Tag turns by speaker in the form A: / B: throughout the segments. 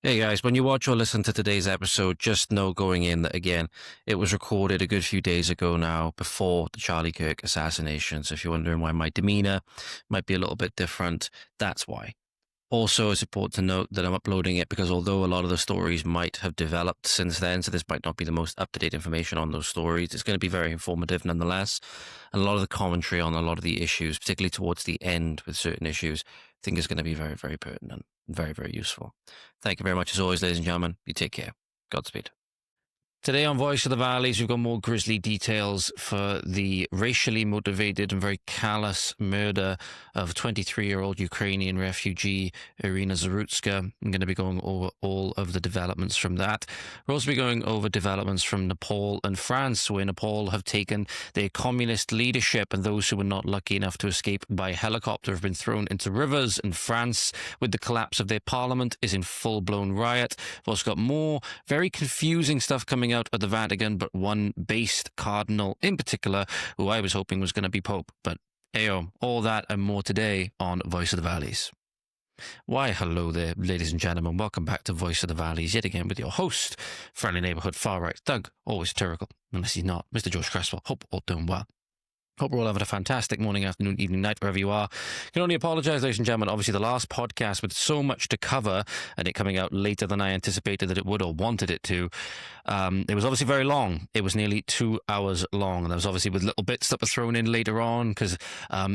A: Hey guys, when you watch or listen to today's episode, just know going in that again, it was recorded a good few days ago now, before the Charlie Kirk assassination. So if you're wondering why my demeanour might be a little bit different, that's why. Also, it's important to note that I'm uploading it because although a lot of the stories might have developed since then, so this might not be the most up-to-date information on those stories, it's going to be very informative nonetheless. And a lot of the commentary on a lot of the issues, particularly towards the end with certain issues, I think is going to be very, very pertinent and very, very useful. Thank you very much as always, ladies and gentlemen. You take care. Godspeed. Today on Voice of the Valleys, we've got more grisly details for the racially motivated and very callous murder of 23-year-old Ukrainian refugee Irina Zarutska. I'm going to be going over all of the developments from that. We'll also be going over developments from Nepal and France, where Nepal have taken their communist leadership, and those who were not lucky enough to escape by helicopter have been thrown into rivers. And France, with the collapse of their parliament, is in full-blown riot. We've also got more very confusing stuff coming out of the Vatican, but one based Cardinal in particular, who I was hoping was going to be Pope. But ayo, all that and more today on Voice of the Valleys. Why, hello there, ladies and gentlemen. Welcome back to Voice of the Valleys, yet again with your host, friendly neighbourhood far-right Doug, always satirical, unless he's not, Mr. George Cresswell. Hope all doing well. Hope we're all having a fantastic morning, afternoon, evening, night, wherever you are. Can only apologise, ladies and gentlemen. Obviously, the last podcast with so much to cover and it coming out later than I anticipated that it would or wanted it to. It was obviously very long. It was nearly 2 hours long. And that was obviously with little bits that were thrown in later on because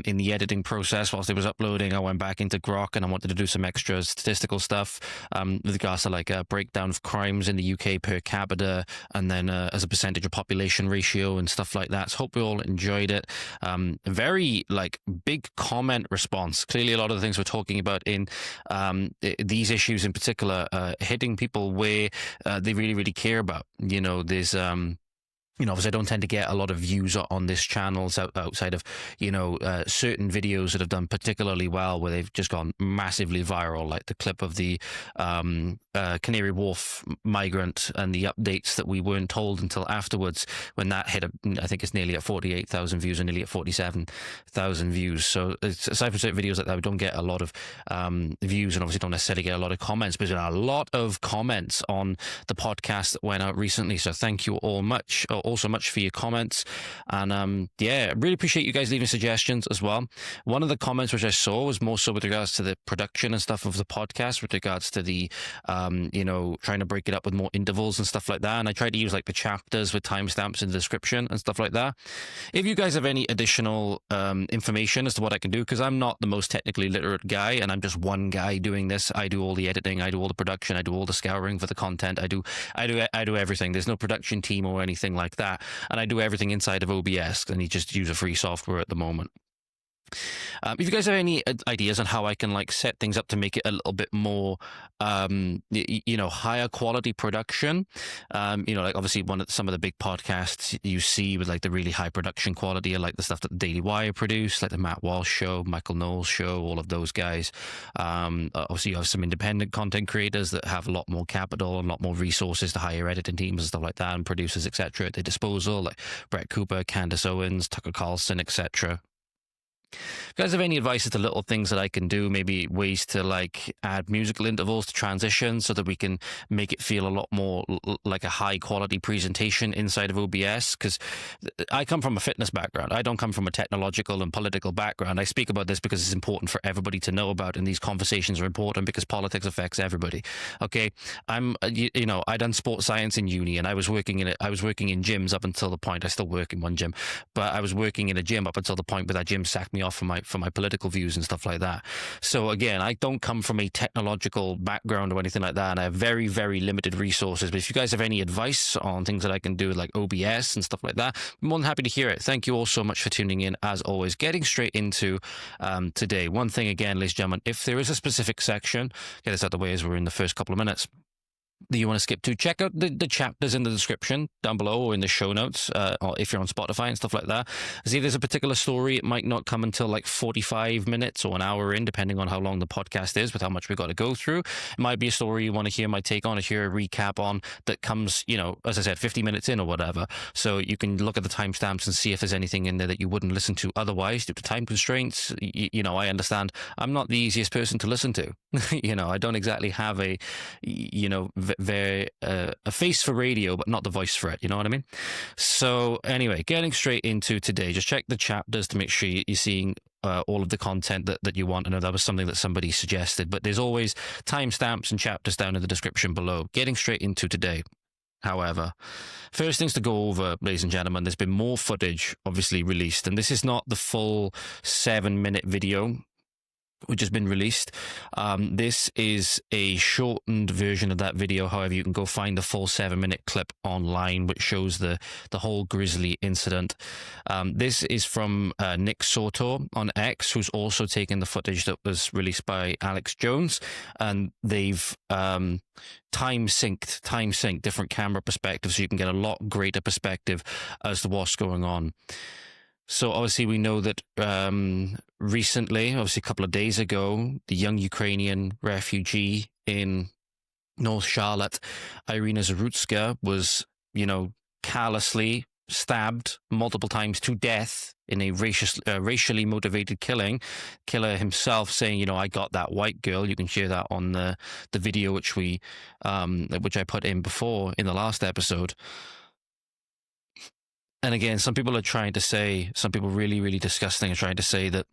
A: in the editing process, whilst it was uploading, I went back into Grok and I wanted to do some extra statistical stuff with regards to like a breakdown of crimes in the UK per capita and then as a percentage of population ratio and stuff like that. So hope we all enjoyed it. Very like big comment response. Clearly a lot of the things we're talking about in these issues in particular hitting people where they really, really care about. You know, there's obviously I don't tend to get a lot of views on this channel outside of, certain videos that have done particularly well where they've just gone massively viral, like the clip of the Canary Wharf migrant and the updates that we weren't told until afterwards when that hit, I think it's nearly at 48,000 views and nearly at 47,000 views. So aside from certain videos like that, we don't get a lot of views and obviously don't necessarily get a lot of comments, but there's a lot of comments on the podcast that went out recently. So thank you all so much for your comments. And yeah, really appreciate you guys leaving suggestions as well. One of the comments which I saw was more so with regards to the production and stuff of the podcast, with regards to the trying to break it up with more intervals and stuff like that. And I tried to use like the chapters with timestamps in the description and stuff like that. If you guys have any additional information as to what I can do, because I'm not the most technically literate guy and I'm just one guy doing this. I do all the editing, I do all the production, I do all the scouring for the content, I do everything. There's no production team or anything like that. And I do everything inside of OBS, and you just use a free software at the moment. If you guys have any ideas on how I can like set things up to make it a little bit more, higher quality production, like obviously some of the big podcasts you see with like the really high production quality, like the stuff that the Daily Wire produce, like the Matt Walsh show, Michael Knowles show, all of those guys. Obviously you have some independent content creators that have a lot more capital and a lot more resources to hire editing teams and stuff like that, and producers, etc. at their disposal, like Brett Cooper, Candace Owens, Tucker Carlson, etc. If you guys have any advice as to little things that I can do, maybe ways to like add musical intervals to transition so that we can make it feel a lot more like a high quality presentation inside of OBS, because I come from a fitness background. I don't come from a technological and political background. I speak about this because it's important for everybody to know about, and these conversations are important because politics affects everybody. Okay, I done sports science in uni, and I was working in gyms up until the point, I still work in one gym, but I was working in a gym up until the point where that gym sacked me off for my political views and stuff like that. So again, I don't come from a technological background or anything like that, and I have very, very limited resources. But if you guys have any advice on things that I can do like OBS and stuff like that, I'm more than happy to hear it. Thank you all so much for tuning in as always. Getting straight into today. One thing again, ladies and gentlemen, if there is a specific section, get this out of the way as we're in the first couple of minutes. that you want to skip to, check out the chapters in the description down below or in the show notes, or if you're on Spotify and stuff like that. See, there's a particular story. It might not come until like 45 minutes or an hour in, depending on how long the podcast is, with how much we've got to go through. It might be a story you want to hear my take on, or hear a recap on, that comes, as I said, 50 minutes in or whatever. So you can look at the timestamps and see if there's anything in there that you wouldn't listen to otherwise due to time constraints. I understand I'm not the easiest person to listen to. I don't exactly have a face for radio, but not the voice for it. You know what I mean? So anyway, getting straight into today, just check the chapters to make sure you're seeing all of the content that you want. I know that was something that somebody suggested, but there's always timestamps and chapters down in the description below. Getting straight into today. However, first things to go over, ladies and gentlemen, there's been more footage obviously released, and this is not the full 7-minute video which has been released. This is a shortened version of that video. However, you can go find the full 7-minute clip online, which shows the whole grisly incident. This is from Nick Soto on X, who's also taken the footage that was released by Alex Jones, and they've time synced different camera perspectives, so you can get a lot greater perspective as to what's going on. So obviously we know that recently, obviously a couple of days ago, the young Ukrainian refugee in North Charlotte, Irina Zarutska, was, callously stabbed multiple times to death in a racially motivated killing. Killer himself saying, I got that white girl. You can share that on the video which I put in before in the last episode. And again, some people are trying to say, some people really, really disgusting are trying to say that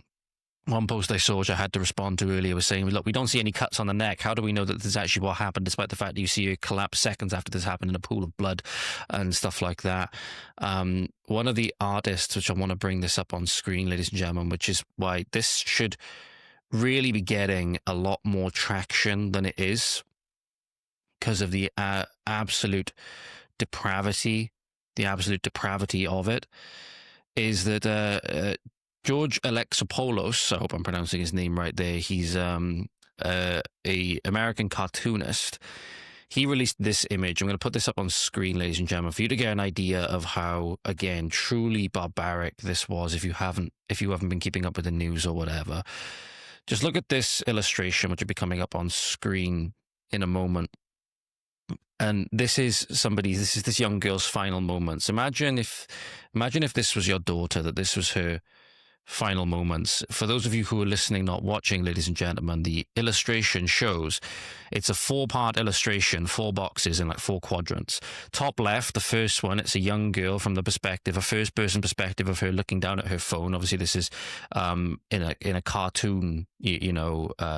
A: one post I saw, which I had to respond to earlier, was saying, look, we don't see any cuts on the neck. How do we know that this is actually what happened, despite the fact that you see her collapse seconds after this happened in a pool of blood and stuff like that? One of the artists, which I want to bring this up on screen, ladies and gentlemen, which is why this should really be getting a lot more traction than it is, because of the absolute depravity of it, is that George Alexopoulos, I hope I'm pronouncing his name right there, he's a American cartoonist. He released this image. I'm going to put this up on screen, ladies and gentlemen, for you to get an idea of how, again, truly barbaric this was. If you haven't been keeping up with the news or whatever, just look at this illustration, which will be coming up on screen in a moment. And this is this young girl's final moments. Imagine if this was your daughter, that this was her final moments. For those of you who are listening, not watching, ladies and gentlemen, the illustration shows, it's a 4-part illustration, 4 boxes in like 4 quadrants. Top left, the first one, it's a young girl from the perspective, a first-person perspective of her looking down at her phone. Obviously, this is in a cartoon,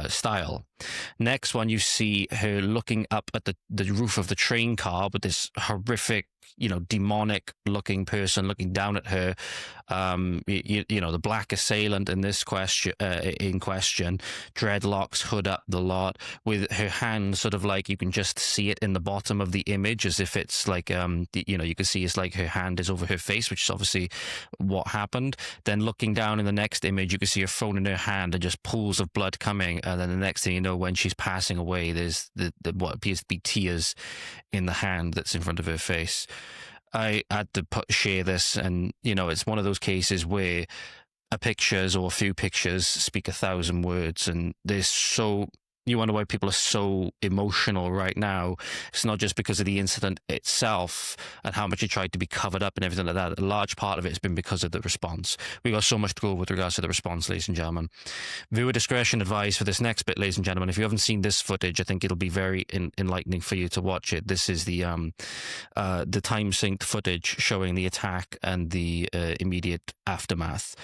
A: style. Next one, you see her looking up at the roof of the train car with this horrific, demonic looking person looking down at her. The black assailant in question, dreadlocks, hood up, the lot, with her hand sort of like, you can just see it in the bottom of the image, as if it's like, you can see it's like her hand is over her face, which is obviously what happened. Then looking down in the next image, you can see her phone in her hand and just pools of blood coming. And then the next thing you know, when she's passing away, there's what appears to be tears in the hand that's in front of her face. I had to share this, and it's one of those cases where a few pictures speak 1,000 words, and you wonder why people are so emotional right now. It's not just because of the incident itself and how much it tried to be covered up and everything like that. A large part of it has been because of the response. We got so much to go with regards to the response, ladies and gentlemen. Viewer discretion advised for this next bit, ladies and gentlemen. If you haven't seen this footage, I think it'll be very enlightening for you to watch it. This is the time-synced footage showing the attack and the immediate aftermath.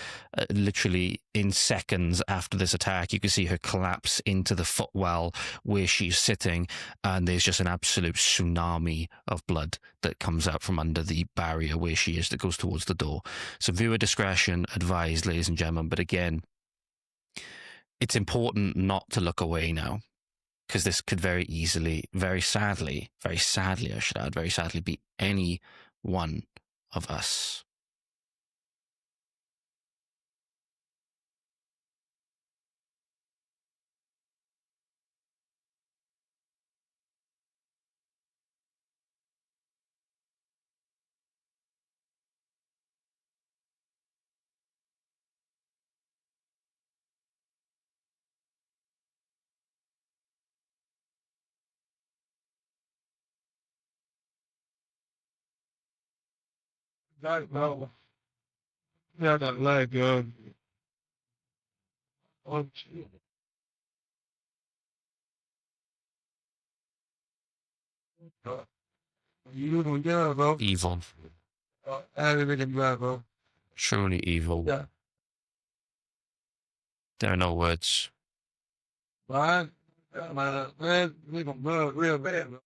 A: Literally in seconds after this attack, you can see her collapse into the footwell where she's sitting, and there's just an absolute tsunami of blood that comes out from under the barrier where she is, that goes towards the door. So viewer discretion advised, ladies and gentlemen. But again, it's important not to look away now, because this could very easily, very sadly, I should add, very sadly, be any one of us.
B: Like, no, yeah, that like, oh, you don't get bro.
C: Evil.
B: Everything, bro.
C: Truly evil.
B: Yeah,
C: There are no words.
B: man, we gonna blood real bad, bro.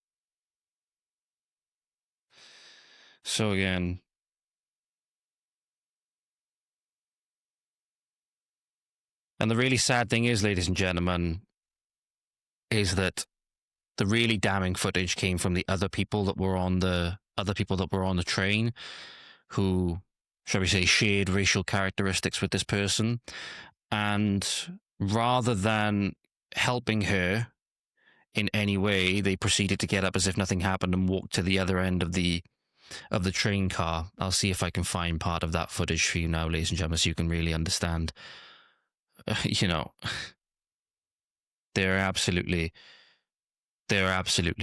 A: So again, and the really sad thing is, ladies and gentlemen, is that the really damning footage came from the other people that were on the train, who, shall we say, shared racial characteristics with this person, and rather than helping her in any way, they proceeded to get up as if nothing happened and walk to the other end of the train car. I'll see if I can find part of that footage for you now, ladies and gentlemen, so you can really understand. You know, there are absolutely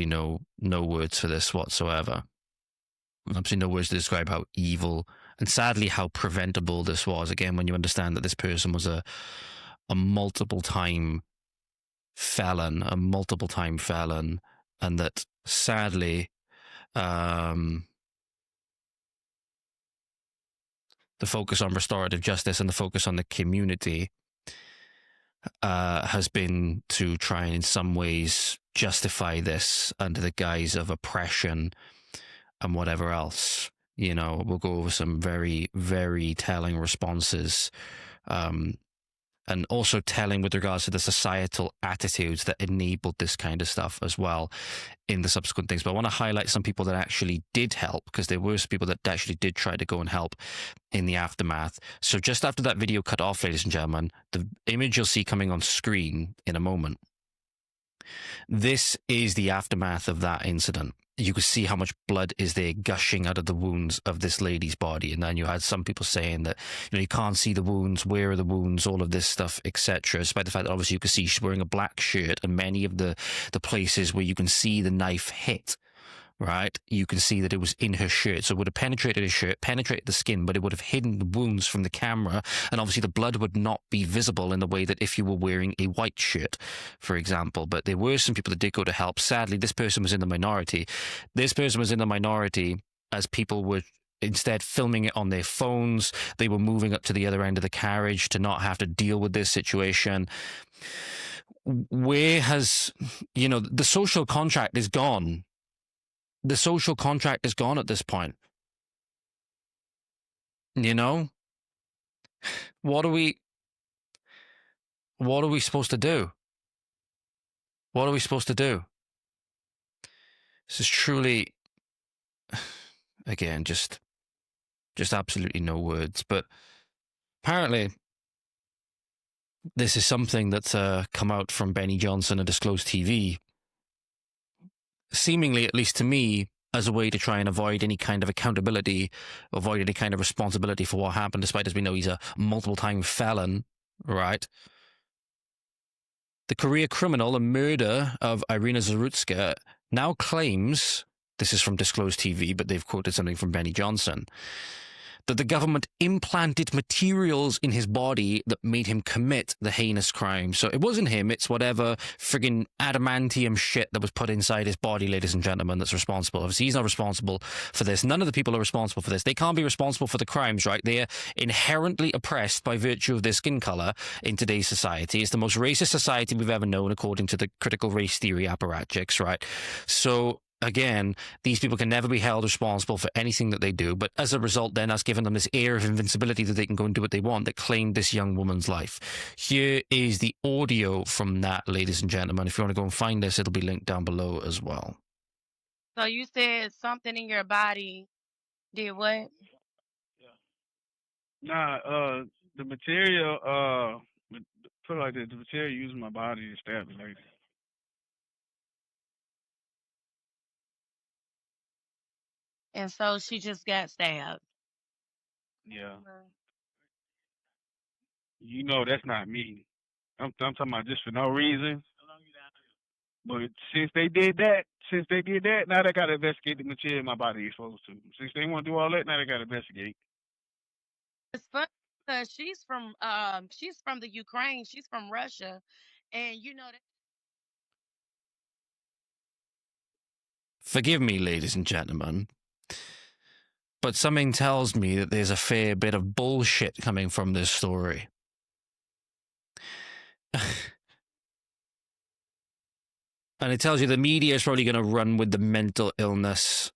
A: no words for this whatsoever. Absolutely no words to describe how evil and sadly how preventable this was. Again, when you understand that this person was a multiple time felon, and that sadly, the focus on restorative justice and the focus on the community has been to try and in some ways justify this under the guise of oppression and whatever else. You know, we'll go over some very, very telling responses, and also telling with regards to the societal attitudes that enabled this kind of stuff as well in the subsequent things. But I want to highlight some people that actually did help, because there were some people that actually did try to go and help in the aftermath. So just after that video cut off, ladies and gentlemen, the image you'll see coming on screen in a moment, this is the aftermath of that incident. You could see how much blood is there gushing out of the wounds of this lady's body. And then you had some people saying that, you can't see the wounds, where are the wounds, all of this stuff, etc. Despite the fact that obviously you can see she's wearing a black shirt, and many of the places where you can see the knife hit, right, you can see that it was in her shirt. So it would have penetrated her shirt, penetrated the skin, but it would have hidden the wounds from the camera. And obviously the blood would not be visible in the way that if you were wearing a white shirt, for example. But there were some people that did go to help. Sadly, this person was in the minority. This person was in the minority as people were instead filming it on their phones. They were moving up to the other end of the carriage to not have to deal with this situation. Where has, the social contract is gone. The social contract is gone at this point. What are we supposed to do? What are we supposed to do? This is truly, again, just absolutely no words. But apparently, this is something that's come out from Benny Johnson and Disclosed TV, seemingly, at least to me, as a way to try and avoid any kind of accountability, avoid any kind of responsibility for what happened, despite as we know he's a multiple-time felon, right? The career criminal and murder of Irina Zarutska now claims, this is from Disclosed TV, but they've quoted something from Benny Johnson, that the government implanted materials in his body that made him commit the heinous crime. So it wasn't him, it's whatever friggin' adamantium shit that was put inside his body, ladies and gentlemen, that's responsible. Obviously, he's not responsible for this. None of the people are responsible for this. They can't be responsible for the crimes, right? They are inherently oppressed by virtue of their skin color in today's society. It's the most racist society we've ever known, according to the critical race theory apparatchiks, right? So again, these people can never be held responsible for anything that they do, but as a result then that's given them this air of invincibility that they can go and do what they want, that claimed this young woman's life. Here is the audio from that, ladies and gentlemen. If you want to go and find this, it'll be linked down below as well.
D: So you said something in your body did what?
B: Nah, the material, put it like this, the material using my body to stab the lady.
D: And so she just got stabbed.
B: Yeah. You know that's not me. I'm talking about just for no reason. But since they did that, since they did that, now they got to investigate the material in my body they supposed to. Since they want to do all that, now they got to investigate.
D: It's funny because she's from the Ukraine. She's from Russia, and you know that.
A: Forgive me, ladies and gentlemen, but something tells me that there's a fair bit of bullshit coming from this story. And it tells you the media is probably going to run with the mental illness,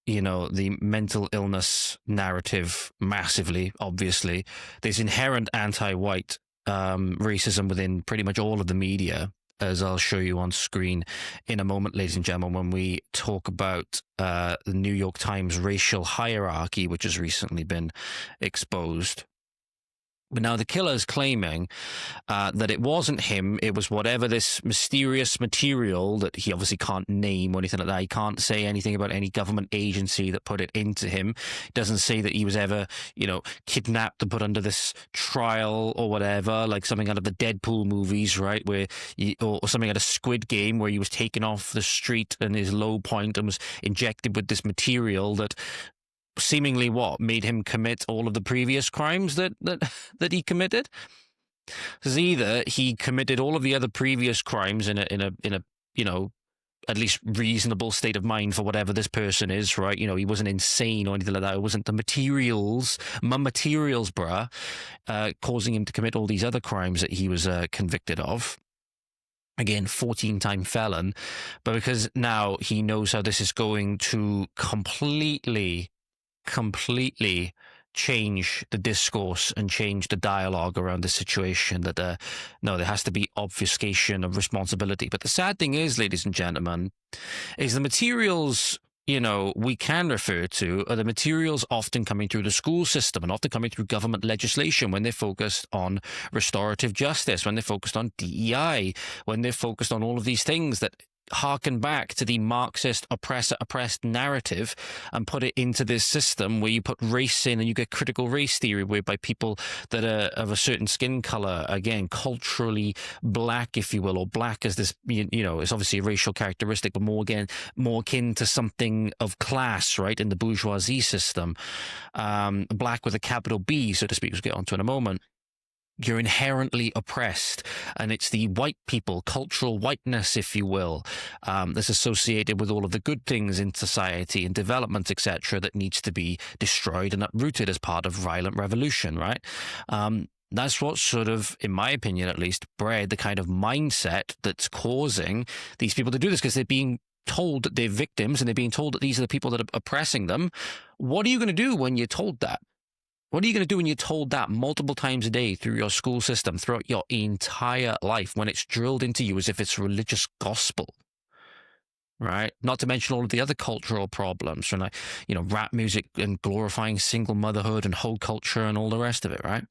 A: the mental illness narrative massively, obviously. There's inherent anti-white racism within pretty much all of the media, as I'll show you on screen in a moment, ladies and gentlemen, when we talk about the New York Times racial hierarchy, which has recently been exposed. But now the killer is claiming that it wasn't him. It was whatever this mysterious material that he obviously can't name or anything like that. He can't say anything about any government agency that put it into him. He doesn't say that he was ever, kidnapped and put under this trial or whatever, like something out of the Deadpool movies, right? Or something out of Squid Game where he was taken off the street in his low point and was injected with this material that seemingly made him commit all of the previous crimes that he committed. Because either he committed all of the other previous crimes in a at least reasonable state of mind for whatever this person is, right? He wasn't insane or anything like that. It wasn't the materials, bruh, causing him to commit all these other crimes that he was convicted of. Again, 14-time felon. But because now he knows how this is going to completely change the discourse and change the dialogue around the situation, that there has to be obfuscation of responsibility. But the sad thing is, ladies and gentlemen, is the materials we can refer to are the materials often coming through the school system and often coming through government legislation when they're focused on restorative justice, when they're focused on DEI, when they're focused on all of these things that harken back to the Marxist oppressor-oppressed narrative and put it into this system where you put race in and you get critical race theory, whereby people that are of a certain skin color, again, culturally black, if you will, or black as this, it's obviously a racial characteristic, but more akin to something of class, right, in the bourgeoisie system. Black with a capital B, so to speak, we'll get onto in a moment. You're inherently oppressed, and it's the white people, cultural whiteness, if you will, that's associated with all of the good things in society and development, etc., that needs to be destroyed and uprooted as part of violent revolution, right? That's what sort of, in my opinion at least, bred the kind of mindset that's causing these people to do this, because they're being told that they're victims and they're being told that these are the people that are oppressing them. What are you going to do when you're told that? What are you going to do when you're told that multiple times a day through your school system, throughout your entire life, when it's drilled into you as if it's religious gospel, right? Not to mention all of the other cultural problems from, rap music and glorifying single motherhood and whole culture and all the rest of it, right?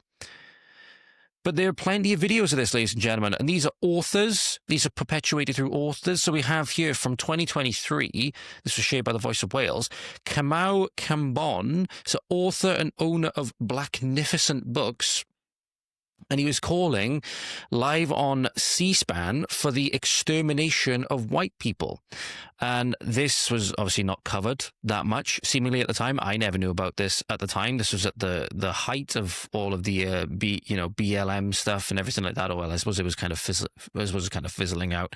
A: But there are plenty of videos of this, ladies and gentlemen, and these are authors. These are perpetuated through authors. So we have here from 2023, this was shared by the Voice of Wales, Kamau Kambon, so author and owner of Blacknificent Books, and he was calling live on C-SPAN for the extermination of white people. And this was obviously not covered that much, seemingly at the time. I never knew about this at the time. This was at the height of all of the BLM stuff and everything like that. Well, I suppose it was kind of fizzling out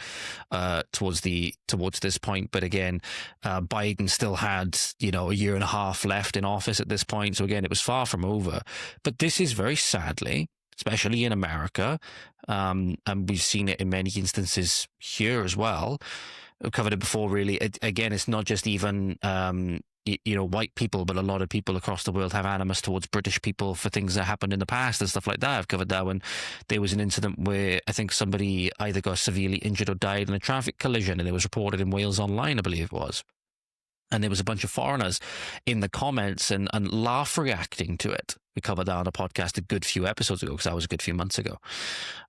A: towards this point. But again, Biden still had a year and a half left in office at this point. So again, it was far from over. But this is very sadly, especially in America, and we've seen it in many instances here as well. We've covered it before, really. Again, it's not just even, white people, but a lot of people across the world have animus towards British people for things that happened in the past and stuff like that. I've covered that when there was an incident where I think somebody either got severely injured or died in a traffic collision, and it was reported in Wales Online, I believe it was. And there was a bunch of foreigners in the comments and laugh reacting to it. We covered that on a podcast a good few episodes ago, because that was a good few months ago.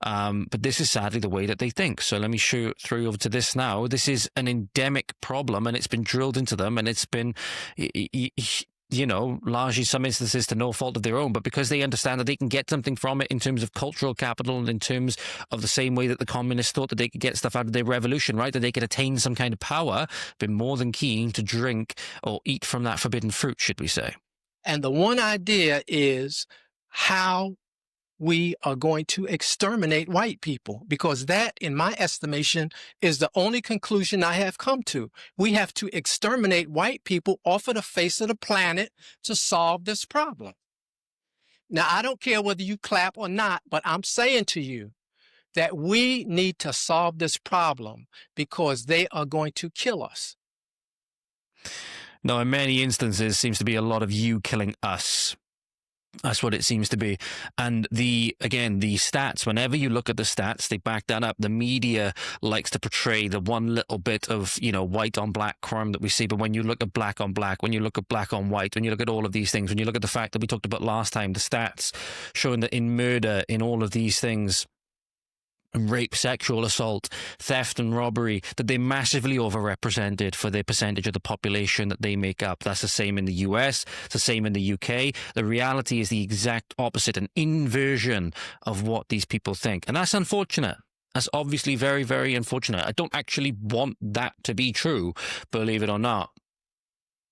A: But this is sadly the way that they think. So let me throw you over to this now. This is an endemic problem, and it's been drilled into them, and it's been you know, largely some instances to no fault of their own, but because they understand that they can get something from it in terms of cultural capital and in terms of the same way that the communists thought that they could get stuff out of their revolution, right? That they could attain some kind of power, been more than keen to drink or eat from that forbidden fruit, should we say.
E: And the one idea is how we are going to exterminate white people, because that, in my estimation, is the only conclusion I have come to. We have to exterminate white people off of the face of the planet to solve this problem. Now, I don't care whether you clap or not, but I'm saying to you that we need to solve this problem because they are going to kill us.
A: No, in many instances, seems to be a lot of you killing us. That's what it seems to be. And the stats, whenever you look at the stats, they back that up. The media likes to portray the one little bit of, you know, white on black crime that we see. But when you look at black on black, when you look at black on white, when you look at all of these things, when you look at the fact that we talked about last time, the stats showing that in murder, in all of these things, rape, sexual assault, theft and robbery, that they're massively overrepresented for the percentage of the population that they make up. That's the same in the US, it's the same in the UK. The reality is the exact opposite, an inversion of what these people think. And that's unfortunate. That's obviously very, very unfortunate. I don't actually want that to be true, believe it or not.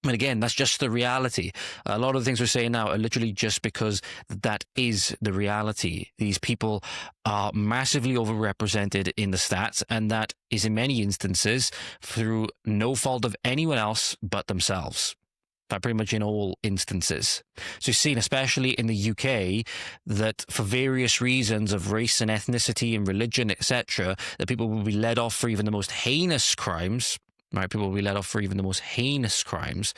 A: But again, that's just the reality. A lot of the things we're saying now are literally just because that is the reality. These people are massively overrepresented in the stats, and that is in many instances through no fault of anyone else but themselves. Pretty much in all instances. So you've seen, especially in the UK, that for various reasons of race and ethnicity and religion, etc., that people will be led off for even the most heinous crimes. Right, people will be let off for even the most heinous crimes,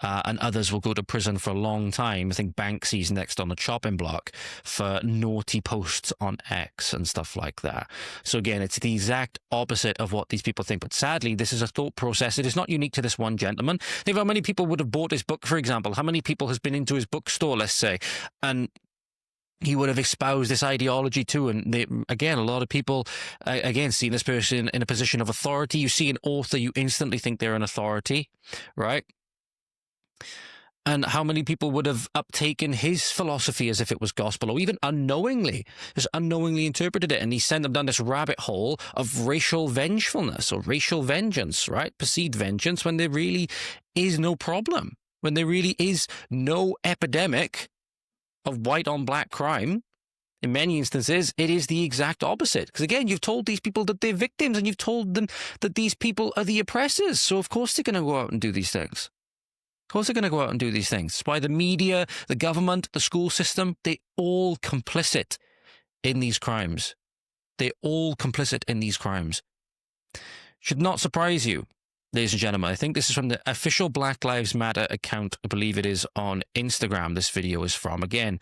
A: and others will go to prison for a long time. I think Banksy's next on the chopping block for naughty posts on X and stuff like that. So again, it's the exact opposite of what these people think. But sadly, this is a thought process. It is not unique to this one gentleman. Think of how many people would have bought his book, for example. How many people has been into his bookstore, let's say, and he would have espoused this ideology too. And again, a lot of people, again, see this person in a position of authority. You see an author, you instantly think they're an authority, right? And how many people would have uptaken his philosophy as if it was gospel, or even just unknowingly interpreted it, and he sent them down this rabbit hole of racial vengefulness or racial vengeance, right? Perceived vengeance, when there really is no problem, when there really is no epidemic of white on black crime. In many instances, it is the exact opposite. Because again, you've told these people that they're victims, and you've told them that these people are the oppressors. So of course they're going to go out and do these things. Of course they're going to go out and do these things. That's why the media, the government, the school system, they're all complicit in these crimes. They're all complicit in these crimes. Should not surprise you, ladies and gentlemen. I think this is from the official Black Lives Matter account. I believe it is on Instagram. This video is from, again,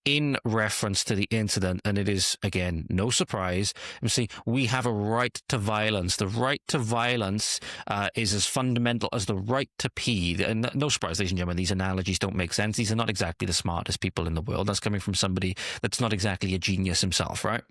A: in reference to the incident. And it is, again, no surprise. You see, we have a right to violence. The right to violence is as fundamental as the right to pee. And no surprise, ladies and gentlemen, these analogies don't make sense. These are not exactly the smartest people in the world. That's coming from somebody that's not exactly a genius himself, right?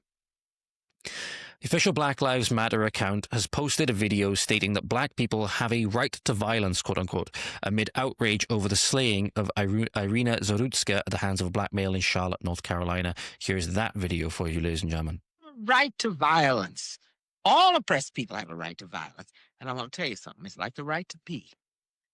A: The official Black Lives Matter account has posted a video stating that black people have a right to violence, quote unquote, amid outrage over the slaying of Irina Zarutska at the hands of a black male in Charlotte, North Carolina. Here's that video for you, ladies and gentlemen.
F: Right to violence. All oppressed people have a right to violence. And I'm going to tell you something. It's like the right to pee.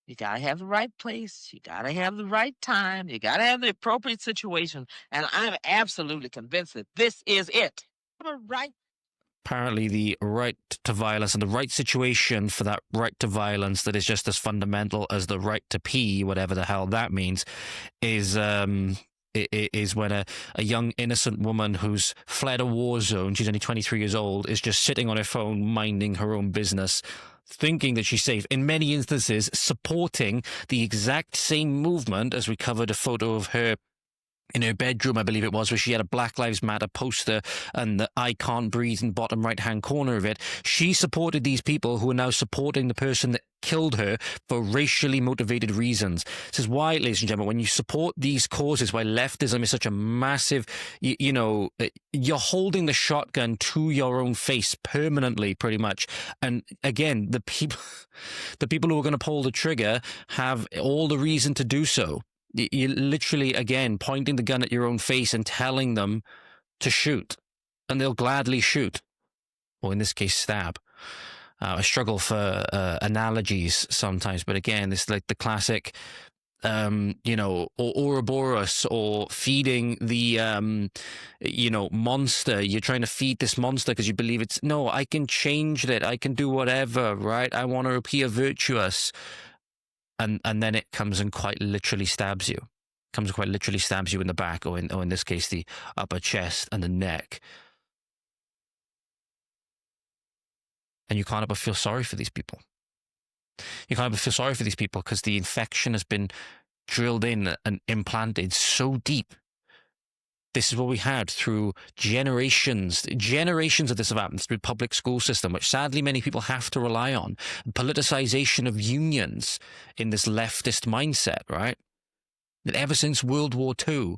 F: You got to have the right place. You got to have the right time. You got to have the appropriate situation. And I'm absolutely convinced that this is it. A right.
A: Apparently the right to violence and the right situation for that right to violence that is just as fundamental as the right to pee, whatever the hell that means, is when a young innocent woman who's fled a war zone, she's only 23 years old, is just sitting on her phone minding her own business, thinking that she's safe, in many instances supporting the exact same movement, as we covered a photo of her in her bedroom, I believe it was, where she had a Black Lives Matter poster and the I can't breathe in the bottom right-hand corner of it. She supported these people who are now supporting the person that killed her for racially motivated reasons. This is why, ladies and gentlemen, when you support these causes, why leftism is such a massive, you're holding the shotgun to your own face permanently, pretty much. And again, the The people who are going to pull the trigger have all the reason to do so. You're literally, again, pointing the gun at your own face and telling them to shoot, and they'll gladly shoot, or in this case, stab. I struggle for analogies sometimes, but again, it's like the classic, you know, or Ouroboros, or feeding the, you know, monster. You're trying to feed this monster because you believe it's, no, I can change it. I can do whatever, right? I want to appear virtuous. And then it comes and quite literally stabs you. Comes and quite literally stabs you in the back, or in this case, the upper chest and the neck. And you can't ever feel sorry for these people. You can't ever feel sorry for these people because the infection has been drilled in and implanted so deep. This is what we had through generations. Generations of this have happened through the public school system, which sadly many people have to rely on. Politicization of unions in this leftist mindset, right? And ever since World War II,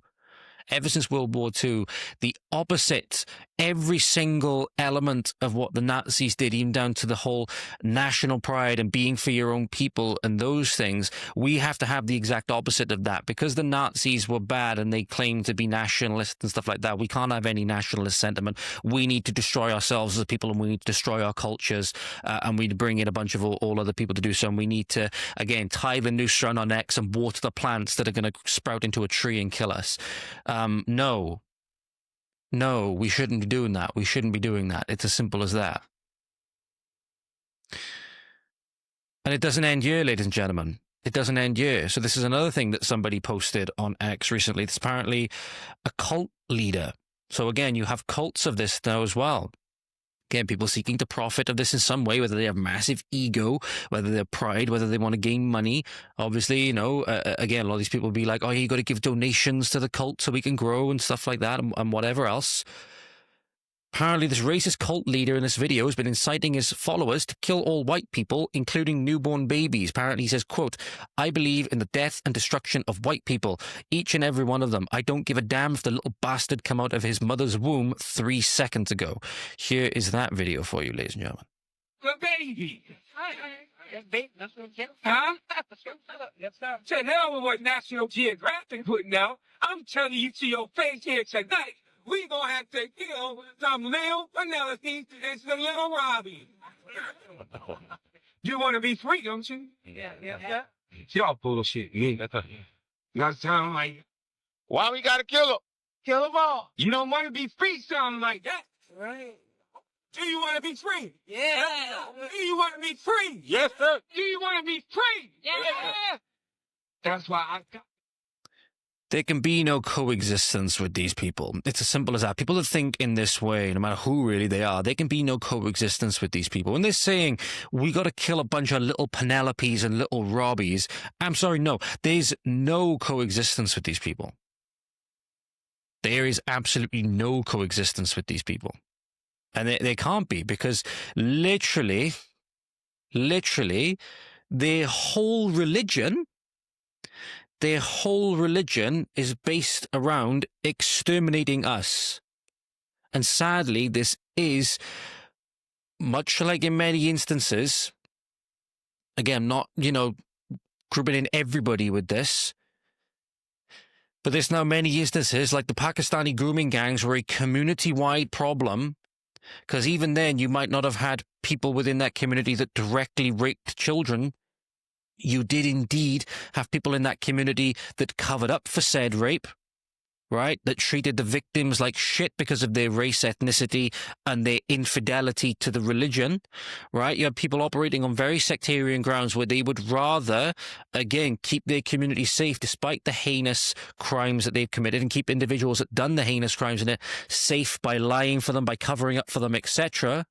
A: the opposite, every single element of what the Nazis did, even down to the whole national pride and being for your own people and those things, we have to have the exact opposite of that. Because the Nazis were bad and they claimed to be nationalists and stuff like that, we can't have any nationalist sentiment. We need to destroy ourselves as a people, and we need to destroy our cultures, and we need to bring in a bunch of all other people to do so. And we need to, again, tie the noose around our necks and water the plants that are going to sprout into a tree and kill us. No, we shouldn't be doing that. We shouldn't be doing that. It's as simple as that. And it doesn't end here, ladies and gentlemen. It doesn't end here. So this is another thing that somebody posted on X recently. It's apparently a cult leader. So again, you have cults of this now as well. Again, people seeking to profit of this in some way, whether they have massive ego, whether they're pride, whether they want to gain money. Obviously, you know, again, a lot of these people will be like, oh, you got to give donations to the cult so we can grow and stuff like that, and whatever else. Apparently, this racist cult leader in this video has been inciting his followers to kill all white people, including newborn babies. Apparently, he says, quote, I believe in the death and destruction of white people, each and every one of them. I don't give a damn if the little bastard come out of his mother's womb 3 seconds ago. Here is that video for you, ladies and gentlemen.
G: The baby. Huh? To hell with what National Geographic putting out. I'm telling you to your face here tonight. We gonna have to kill some little Penelope and some little Robbie. You want to be free, don't you? Yeah. Y'all bullshit. You not sound like. Why we gotta kill them? Kill them all. You don't want to be free, sounding like that. Right. Do you want to be free? Yeah. Do you want to be free? Yes, sir. Do you want to be free? Yeah. That's why I got.
A: There can be no coexistence with these people. It's as simple as that. People that think in this way, no matter who really they are, there can be no coexistence with these people. When they're saying, we got to kill a bunch of little Penelopes and little Robbies, I'm sorry, no. There's no coexistence with these people. There is absolutely no coexistence with these people. And they can't be, because literally, their whole religion is based around exterminating us. And sadly, this is, much like in many instances, again, not, grouping in everybody with this, but there's now many instances, like the Pakistani grooming gangs were a community-wide problem, because even then, you might not have had people within that community that directly raped children. You did indeed have people in that community that covered up for said rape, right? That treated the victims like shit because of their race, ethnicity, and their infidelity to the religion, right? You have people operating on very sectarian grounds where they would rather, again, keep their community safe despite the heinous crimes that they've committed, and keep individuals that done the heinous crimes in it safe by lying for them, by covering up for them, etc.,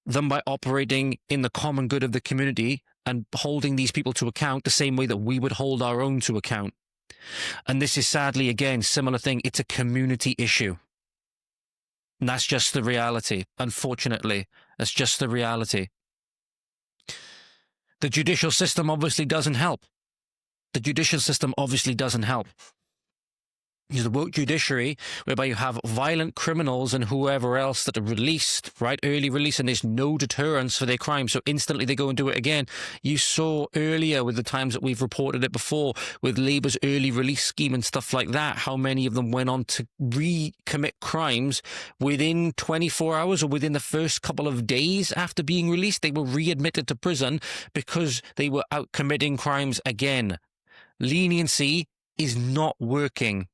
A: than by operating in the common good of the community and holding these people to account the same way that we would hold our own to account. And this is sadly, again, similar thing. It's a community issue. And that's just the reality. Unfortunately, that's just the reality. The judicial system obviously doesn't help. The judicial system obviously doesn't help. the woke judiciary, whereby you have violent criminals and whoever else that are released, right, early release, and there's no deterrence for their crime, so instantly they go and do it again. You saw earlier with the times that we've reported it before, with Labour's early release scheme and stuff like that, how many of them went on to recommit crimes within 24 hours or within the first couple of days after being released. They were readmitted to prison because they were out committing crimes again. Leniency is not working.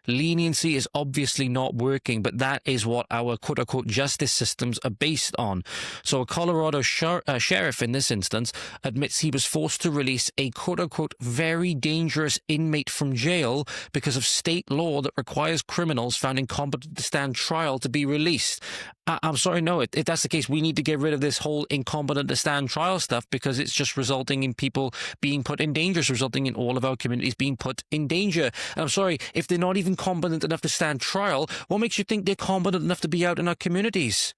A: Leniency is obviously not working, but that is what our quote-unquote justice systems are based on. So a Colorado sheriff in this instance admits he was forced to release a quote-unquote very dangerous inmate from jail because of state law that requires criminals found incompetent to stand trial to be released. I'm sorry, no, if that's the case, we need to get rid of this whole incompetent to stand trial stuff, because it's just resulting in people being put in danger, it's resulting in all of our communities being put in danger. And I'm sorry, if they're not even competent enough to stand trial, what makes you think they're competent enough to be out in our communities?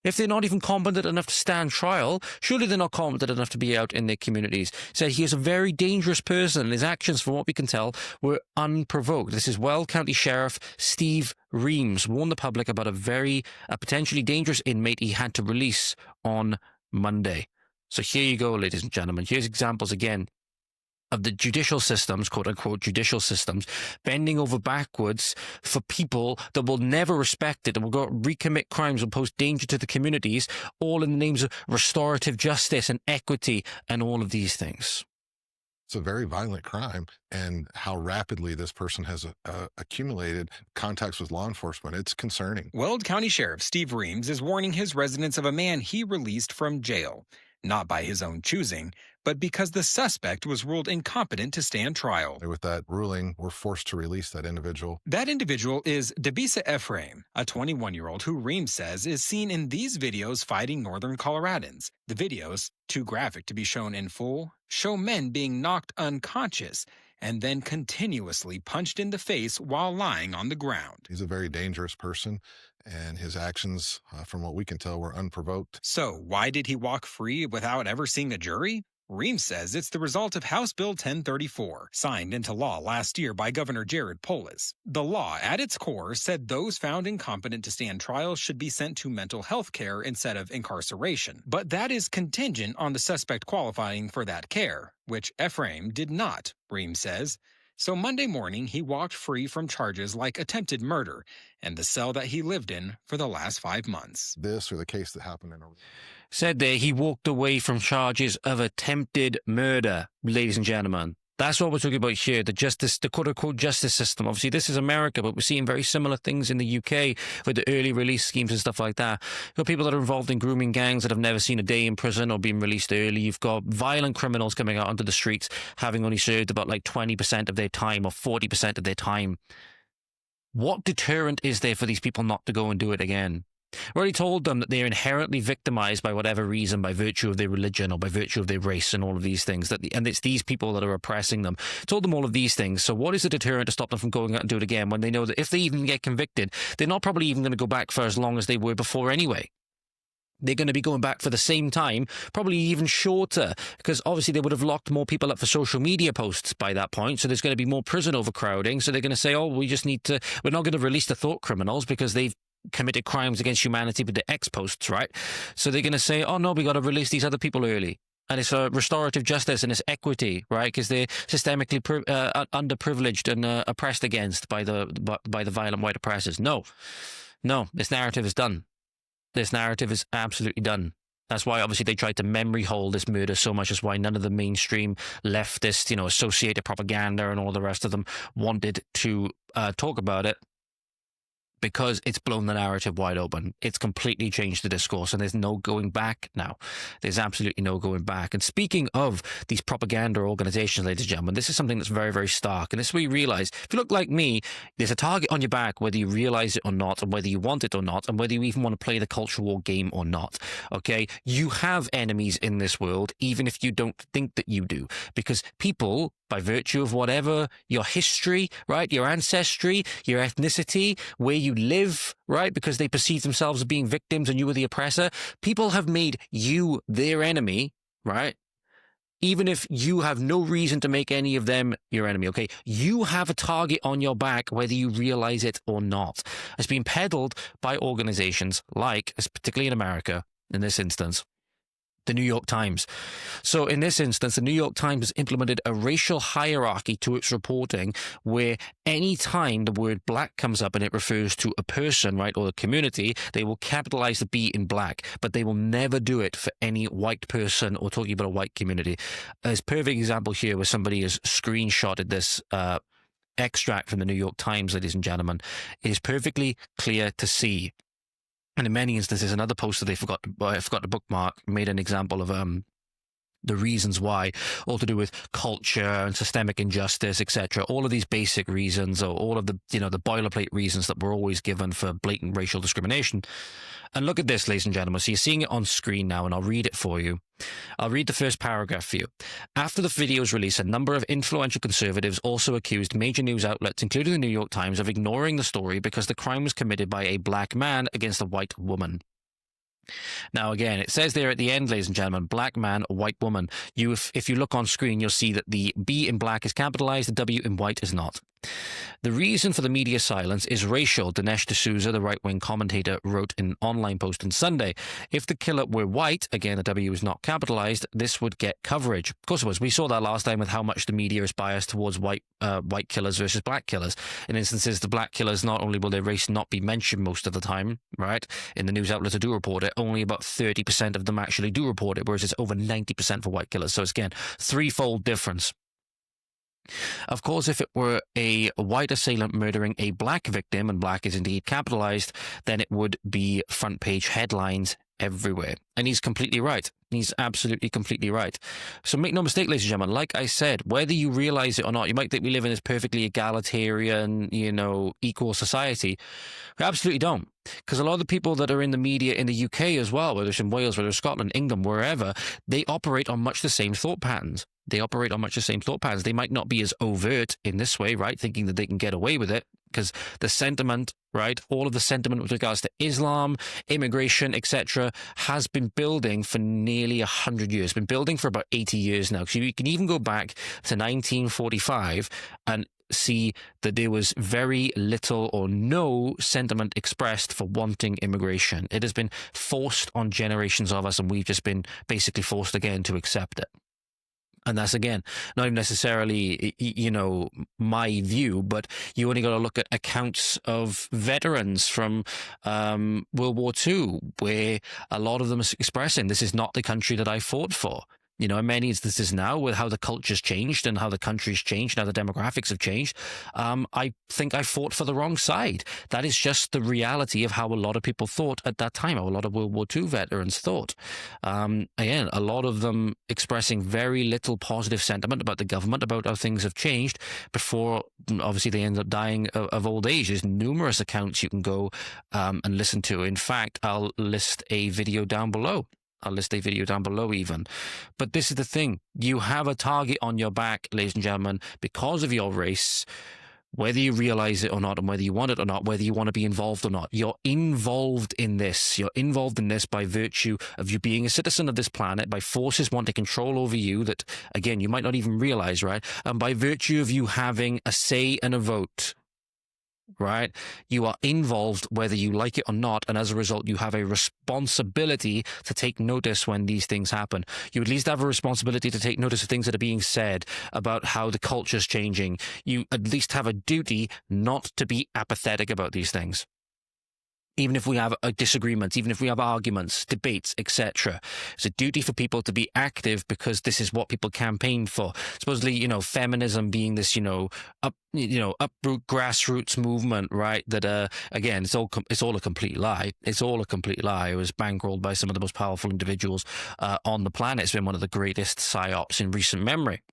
A: If they're not even competent enough to stand trial, surely they're not competent enough to be out in their communities. Said he is a very dangerous person, and his actions, from what we can tell, were unprovoked. This is Weld County Sheriff Steve Reams warned the public about a potentially dangerous inmate he had to release on Monday. So here you go, ladies and gentlemen. Here's examples again of the judicial systems, quote-unquote judicial systems, bending over backwards for people that will never respect it and will go recommit crimes and pose danger to the communities, all in the names of restorative justice and equity and all of these things.
H: It's a very violent crime, and how rapidly this person has accumulated contacts with law enforcement, it's concerning.
I: Weld County Sheriff Steve Reams is warning his residents of a man he released from jail, not by his own choosing, but because the suspect was ruled incompetent to stand trial.
H: With that ruling, we're forced to release that individual.
I: That individual is Debisa Ephraim, a 21-year-old who Reams says is seen in these videos fighting northern Coloradans. The videos, too graphic to be shown in full, show men being knocked unconscious and then continuously punched in the face while lying on the ground.
H: He's a very dangerous person, and his actions, from what we can tell, were unprovoked.
I: So why did he walk free without ever seeing a jury? Reams says it's the result of House Bill 1034, signed into law last year by Governor Jared Polis. The law, at its core, said those found incompetent to stand trial should be sent to mental health care instead of incarceration. But that is contingent on the suspect qualifying for that care, which Ephraim did not, Reams says. So Monday morning, he walked free from charges like attempted murder and the cell that he lived in for the last 5 months.
H: This, or the case that happened in
A: Said there he walked away from charges of attempted murder, ladies and gentlemen. That's what we're talking about here, the quote-unquote justice system. Obviously, this is America, but we're seeing very similar things in the UK with the early release schemes and stuff like that. You've got people that are involved in grooming gangs that have never seen a day in prison or been released early. You've got violent criminals coming out onto the streets, having only served about like 20% of their time or 40% of their time. What deterrent is there for these people not to go and do it again? We already told them that they're inherently victimized by whatever reason, by virtue of their religion or by virtue of their race and all of these things, and it's these people that are oppressing them. Told them all of these things. So what is the deterrent to stop them from going out and do it again when they know that if they even get convicted, they're not probably even going to go back for as long as they were before anyway? They're going to be going back for the same time, probably even shorter, because obviously they would have locked more people up for social media posts by that point. So there's going to be more prison overcrowding. So they're going to say, oh, we're not going to release the thought criminals because they've committed crimes against humanity with the X posts, right? So they're going to say, oh no, we got to release these other people early. And it's restorative justice and it's equity, right? Because they're systemically underprivileged and oppressed against by the violent white oppressors. No, this narrative is done. This narrative is absolutely done. That's why obviously they tried to memory hold this murder so much. That's why none of the mainstream leftist, associated propaganda and all the rest of them wanted to talk about it. Because it's blown the narrative wide open. It's completely changed the discourse, and there's no going back now. There's absolutely no going back. And speaking of these propaganda organizations, ladies and gentlemen, this is something that's very, very stark. And this is where you realize, if you look like me, there's a target on your back, whether you realize it or not, and whether you want it or not, and whether you even want to play the culture war game or not. Okay? You have enemies in this world, even if you don't think that you do. Because people, by virtue of whatever your history, right, your ancestry, your ethnicity, where you live, right, because they perceive themselves as being victims and you were the oppressor, people have made you their enemy, right? Even if you have no reason to make any of them your enemy, okay? You have a target on your back, whether you realize it or not. It's been peddled by organizations like, particularly in America, in this instance, the New York Times. So in this instance, the New York Times has implemented a racial hierarchy to its reporting where any time the word black comes up and it refers to a person, right, or a community, they will capitalize the B in black, but they will never do it for any white person or talking about a white community. There's a perfect example here where somebody has screenshotted this extract from the New York Times, ladies and gentlemen. It is perfectly clear to see. And in many instances, another poster I forgot to bookmark made an example of the reasons why, all to do with culture and systemic injustice, etc. All of these basic reasons, or all of the the boilerplate reasons that we're always given for blatant racial discrimination. And look at this, ladies and gentlemen. So you're seeing it on screen now, and I'll read it for you. I'll read the first paragraph for you. After the video's release, a number of influential conservatives also accused major news outlets, including the New York Times, of ignoring the story because the crime was committed by a black man against a white woman. Now, again, it says there at the end, ladies and gentlemen, black man, white woman. If you look on screen, you'll see that the B in black is capitalized, the W in white is not. The reason for the media silence is racial, Dinesh D'Souza, the right-wing commentator, wrote in an online post on Sunday. If the killer were white, again, the W is not capitalized, this would get coverage. Of course it was. We saw that last time with how much the media is biased towards white killers versus black killers. In instances, the black killers, not only will their race not be mentioned most of the time, right, in the news outlets that do report it, only about 30% of them actually do report it, whereas it's over 90% for white killers. So it's, again, threefold difference. Of course, if it were a white assailant murdering a black victim, and black is indeed capitalized, then it would be front page headlines everywhere. And he's completely right. He's absolutely completely right. So make no mistake, ladies and gentlemen, like I said, whether you realize it or not, you might think we live in this perfectly egalitarian, equal society. We absolutely don't. Because a lot of the people that are in the media in the UK as well, whether it's in Wales, whether it's Scotland, England, wherever, they operate on much the same thought patterns. They might not be as overt in this way, right, thinking that they can get away with it, because the sentiment, right, all of the sentiment with regards to Islam, immigration, etc., has been building for nearly 100 years. It's been building for about 80 years now. So you can even go back to 1945 and see that there was very little or no sentiment expressed for wanting immigration. It has been forced on generations of us, and we've just been basically forced again to accept it. And that's, again, not even necessarily, my view, but you only got to look at accounts of veterans from World War II, where a lot of them are expressing, this is not the country that I fought for. In many instances now, with how the culture's changed and how the country's changed, and how the demographics have changed, I think I fought for the wrong side. That is just the reality of how a lot of people thought at that time, how a lot of World War II veterans thought. Again, a lot of them expressing very little positive sentiment about the government, about how things have changed, before, obviously, they end up dying of old age. There's numerous accounts you can go and listen to. In fact, I'll list a video down below. Even. But this is the thing. You have a target on your back, ladies and gentlemen, because of your race, whether you realize it or not, and whether you want it or not, whether you want to be involved or not. You're involved in this. You're involved in this by virtue of you being a citizen of this planet, by forces wanting control over you that, again, you might not even realize, right? And by virtue of you having a say and a vote. Right? You are involved whether you like it or not, and as a result, you have a responsibility to take notice when these things happen. You at least have a responsibility to take notice of things that are being said about how the culture's changing. You at least have a duty not to be apathetic about these things. Even if we have disagreements, even if we have arguments, debates, etc. It's a duty for people to be active, because this is what people campaigned for. Supposedly, feminism being this, uproot grassroots movement, right? That, again, it's all a complete lie. It's all a complete lie. It was bankrolled by some of the most powerful individuals on the planet. It's been one of the greatest psyops in recent memory.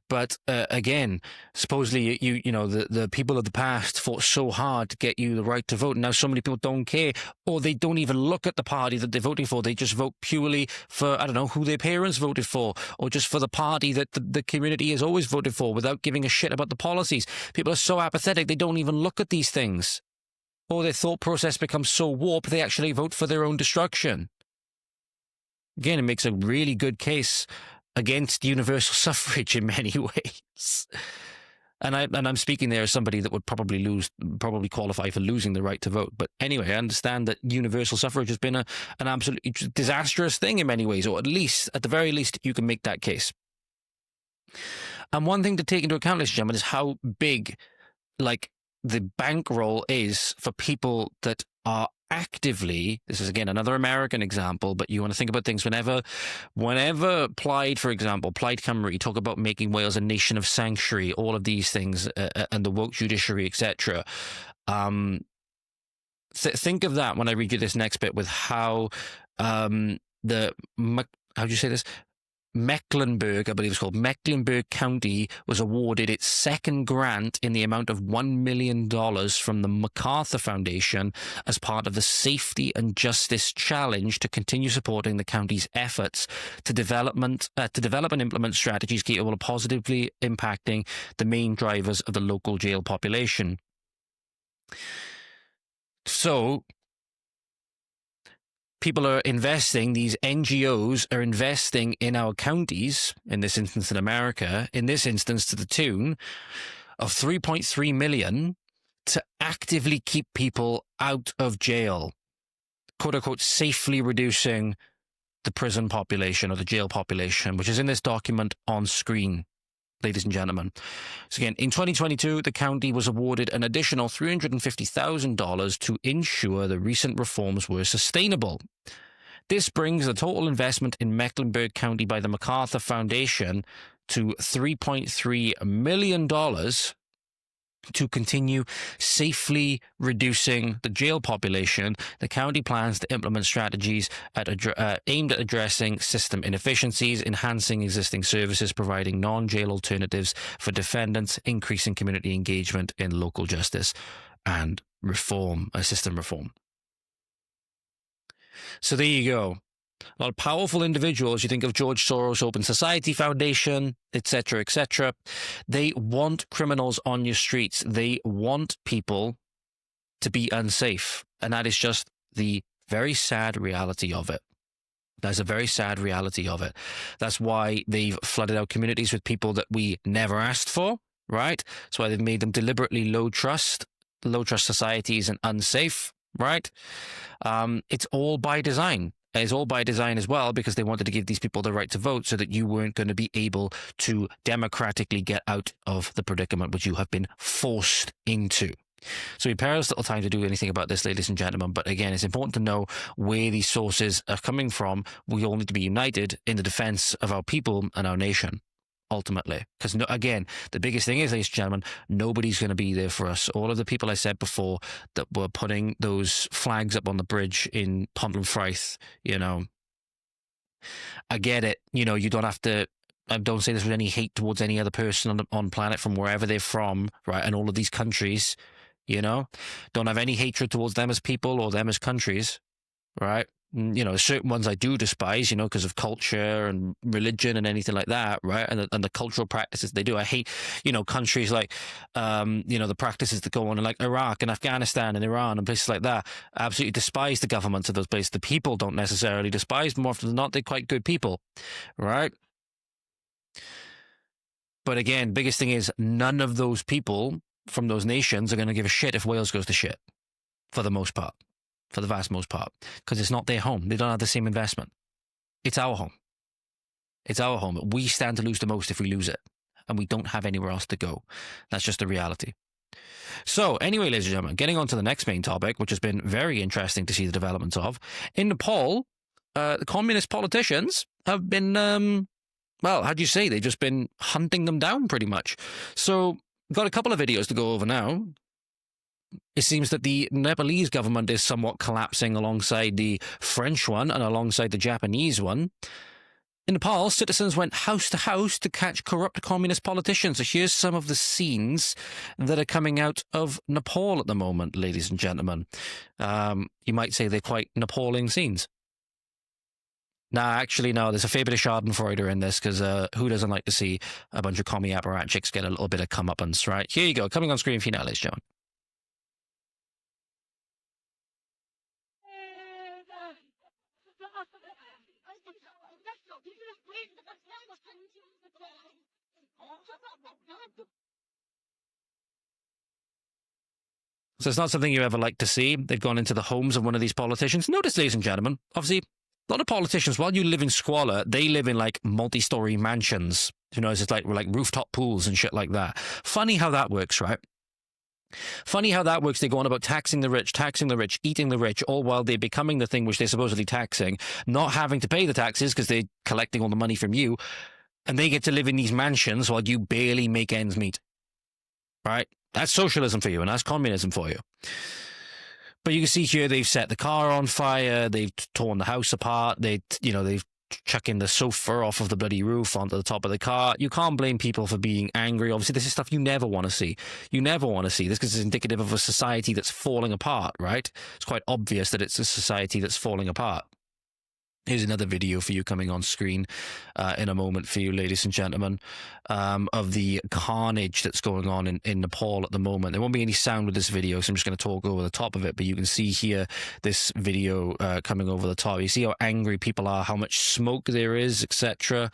A: But again, supposedly the people of the past fought so hard to get you the right to vote. And now so many people don't care, or they don't even look at the party that they're voting for. They just vote purely for, I don't know, who their parents voted for, or just for the party that the community has always voted for, without giving a shit about the policies. People are so apathetic, they don't even look at these things. Or their thought process becomes so warped, they actually vote for their own destruction. Again, it makes a really good case against universal suffrage in many ways. And I'm speaking there as somebody that would probably qualify for losing the right to vote. But anyway, I understand that universal suffrage has been an absolutely disastrous thing in many ways, or at the very least, you can make that case. And one thing to take into account, ladies and gentlemen, is how big, like, the bankroll is for people that are actively, this is again another American example, but you want to think about things whenever Plaid, for example, Plaid Cymru, talk about making Wales a nation of sanctuary, all of these things, and the woke judiciary, etc. Think of that when I read you this next bit with how how do you say this? Mecklenburg, I believe it's called, Mecklenburg County was awarded its second grant in the amount of $1 million from the MacArthur Foundation as part of the Safety and Justice Challenge to continue supporting the county's efforts to develop and implement strategies capable of positively impacting the main drivers of the local jail population. So, people are investing, these NGOs are investing in our counties, in this instance in America, in this instance to the tune of $3.3 million to actively keep people out of jail, quote unquote, safely reducing the prison population or the jail population, which is in this document on screen, ladies and gentlemen. So again, in 2022, the county was awarded an additional $350,000 to ensure the recent reforms were sustainable. This brings the total investment in Mecklenburg County by the MacArthur Foundation to $3.3 million to continue safely reducing the jail population. The county plans to implement strategies aimed at addressing system inefficiencies, enhancing existing services, providing non-jail alternatives for defendants, increasing community engagement in local justice and system reform. So there you go. A lot of powerful individuals. You think of George Soros Open Society Foundation, etc., etc. They want criminals on your streets. They want people to be unsafe. And that is just the very sad reality of it. That's a very sad reality of it. That's why they've flooded our communities with people that we never asked for, right? That's why they've made them deliberately low trust societies and unsafe, right? It's all by design. It's all by design as well, because they wanted to give these people the right to vote so that you weren't going to be able to democratically get out of the predicament which you have been forced into. So we spare us little time to do anything about this, ladies and gentlemen. But again, it's important to know where these sources are coming from. We all need to be united in the defense of our people and our nation, ultimately. Because, again, the biggest thing is, ladies and gentlemen, nobody's going to be there for us. All of the people I said before that were putting those flags up on the bridge in Pont-y-Frith, I get it. You don't have to. I don't say this with any hate towards any other person on planet from wherever they're from, right? And all of these countries, don't have any hatred towards them as people or them as countries, right? Certain ones I do despise, because of culture and religion and anything like that, right? And the cultural practices they do. I hate, countries like, the practices that go on in like Iraq and Afghanistan and Iran and places like that. I absolutely despise the governments of those places. The people don't necessarily despise them. More often than not, they're quite good people, right? But again, biggest thing is none of those people from those nations are going to give a shit if Wales goes to shit, for the most part. For the vast most part, because it's not their home. They don't have the same investment. It's our home. It's our home. We stand to lose the most if we lose it, and we don't have anywhere else to go. That's just the reality. So anyway, ladies and gentlemen, getting on to the next main topic, which has been very interesting to see the developments of. In Nepal, the communist politicians have been, how do you say? They've just been hunting them down pretty much. So got a couple of videos to go over now. It seems that the Nepalese government is somewhat collapsing alongside the French one and alongside the Japanese one. In Nepal, citizens went house to house to catch corrupt communist politicians. So here's some of the scenes that are coming out of Nepal at the moment, ladies and gentlemen. You might say they're quite Nepaling scenes. Actually, no, there's a fair bit of schadenfreude in this, because who doesn't like to see a bunch of commie apparatchiks get a little bit of comeuppance, right? Here you go, coming on screen for you now, ladies and gentlemen. So it's not something you ever like to see. They've gone into the homes of one of these politicians. Notice, ladies and gentlemen, obviously, a lot of politicians, while you live in squalor, they live in like multi-story mansions. You know, it's just like rooftop pools and shit like that. Funny how that works, right? Funny how that works. They go on about taxing the rich, eating the rich, all while they're becoming the thing which they're supposedly taxing, not having to pay the taxes because they're collecting all the money from you, and they get to live in these mansions while you barely make ends meet. Right? That's socialism for you, and that's communism for you. But you can see here they've set the car on fire, they've torn the house apart, they've chucking the sofa off of the bloody roof onto the top of the car. You can't blame people for being angry. Obviously, this is stuff you never want to see. You never want to see this because it's indicative of a society that's falling apart, right? It's quite obvious that it's a society that's falling apart. Here's another video for you coming on screen in a moment for you, ladies and gentlemen, of the carnage that's going on in Nepal at the moment. There won't be any sound with this video, so I'm just going to talk over the top of it, but you can see here this video coming over the top. You see how angry people are, how much smoke there is, etc.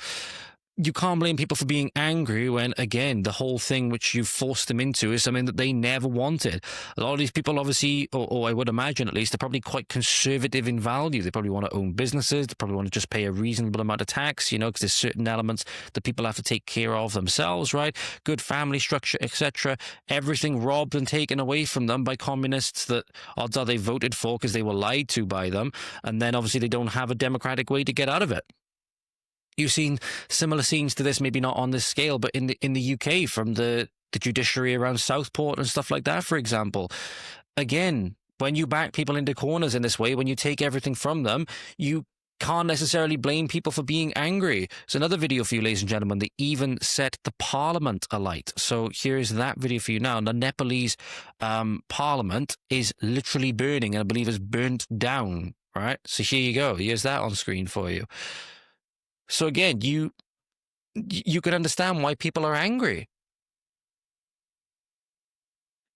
A: You can't blame people for being angry when, again, the whole thing which you forced them into is something that they never wanted. A lot of these people, obviously, or I would imagine at least, they're probably quite conservative in value. They probably want to own businesses. They probably want to just pay a reasonable amount of tax, you know, because there's certain elements that people have to take care of themselves, right? Good family structure, etc. Everything robbed and taken away from them by communists that odds are they voted for because they were lied to by them. And then, obviously, they don't have a democratic way to get out of it. You've seen similar scenes to this, maybe not on this scale, but in the UK from the judiciary around Southport and stuff like that, for example. Again, when you back people into corners in this way, when you take everything from them, you can't necessarily blame people for being angry. It's another video for you, ladies and gentlemen. They even set the parliament alight. So here's that video for you now. The Nepalese parliament is literally burning, and I believe is burnt down, right? So here you go. Here's that on screen for you. So again, you can understand why people are angry.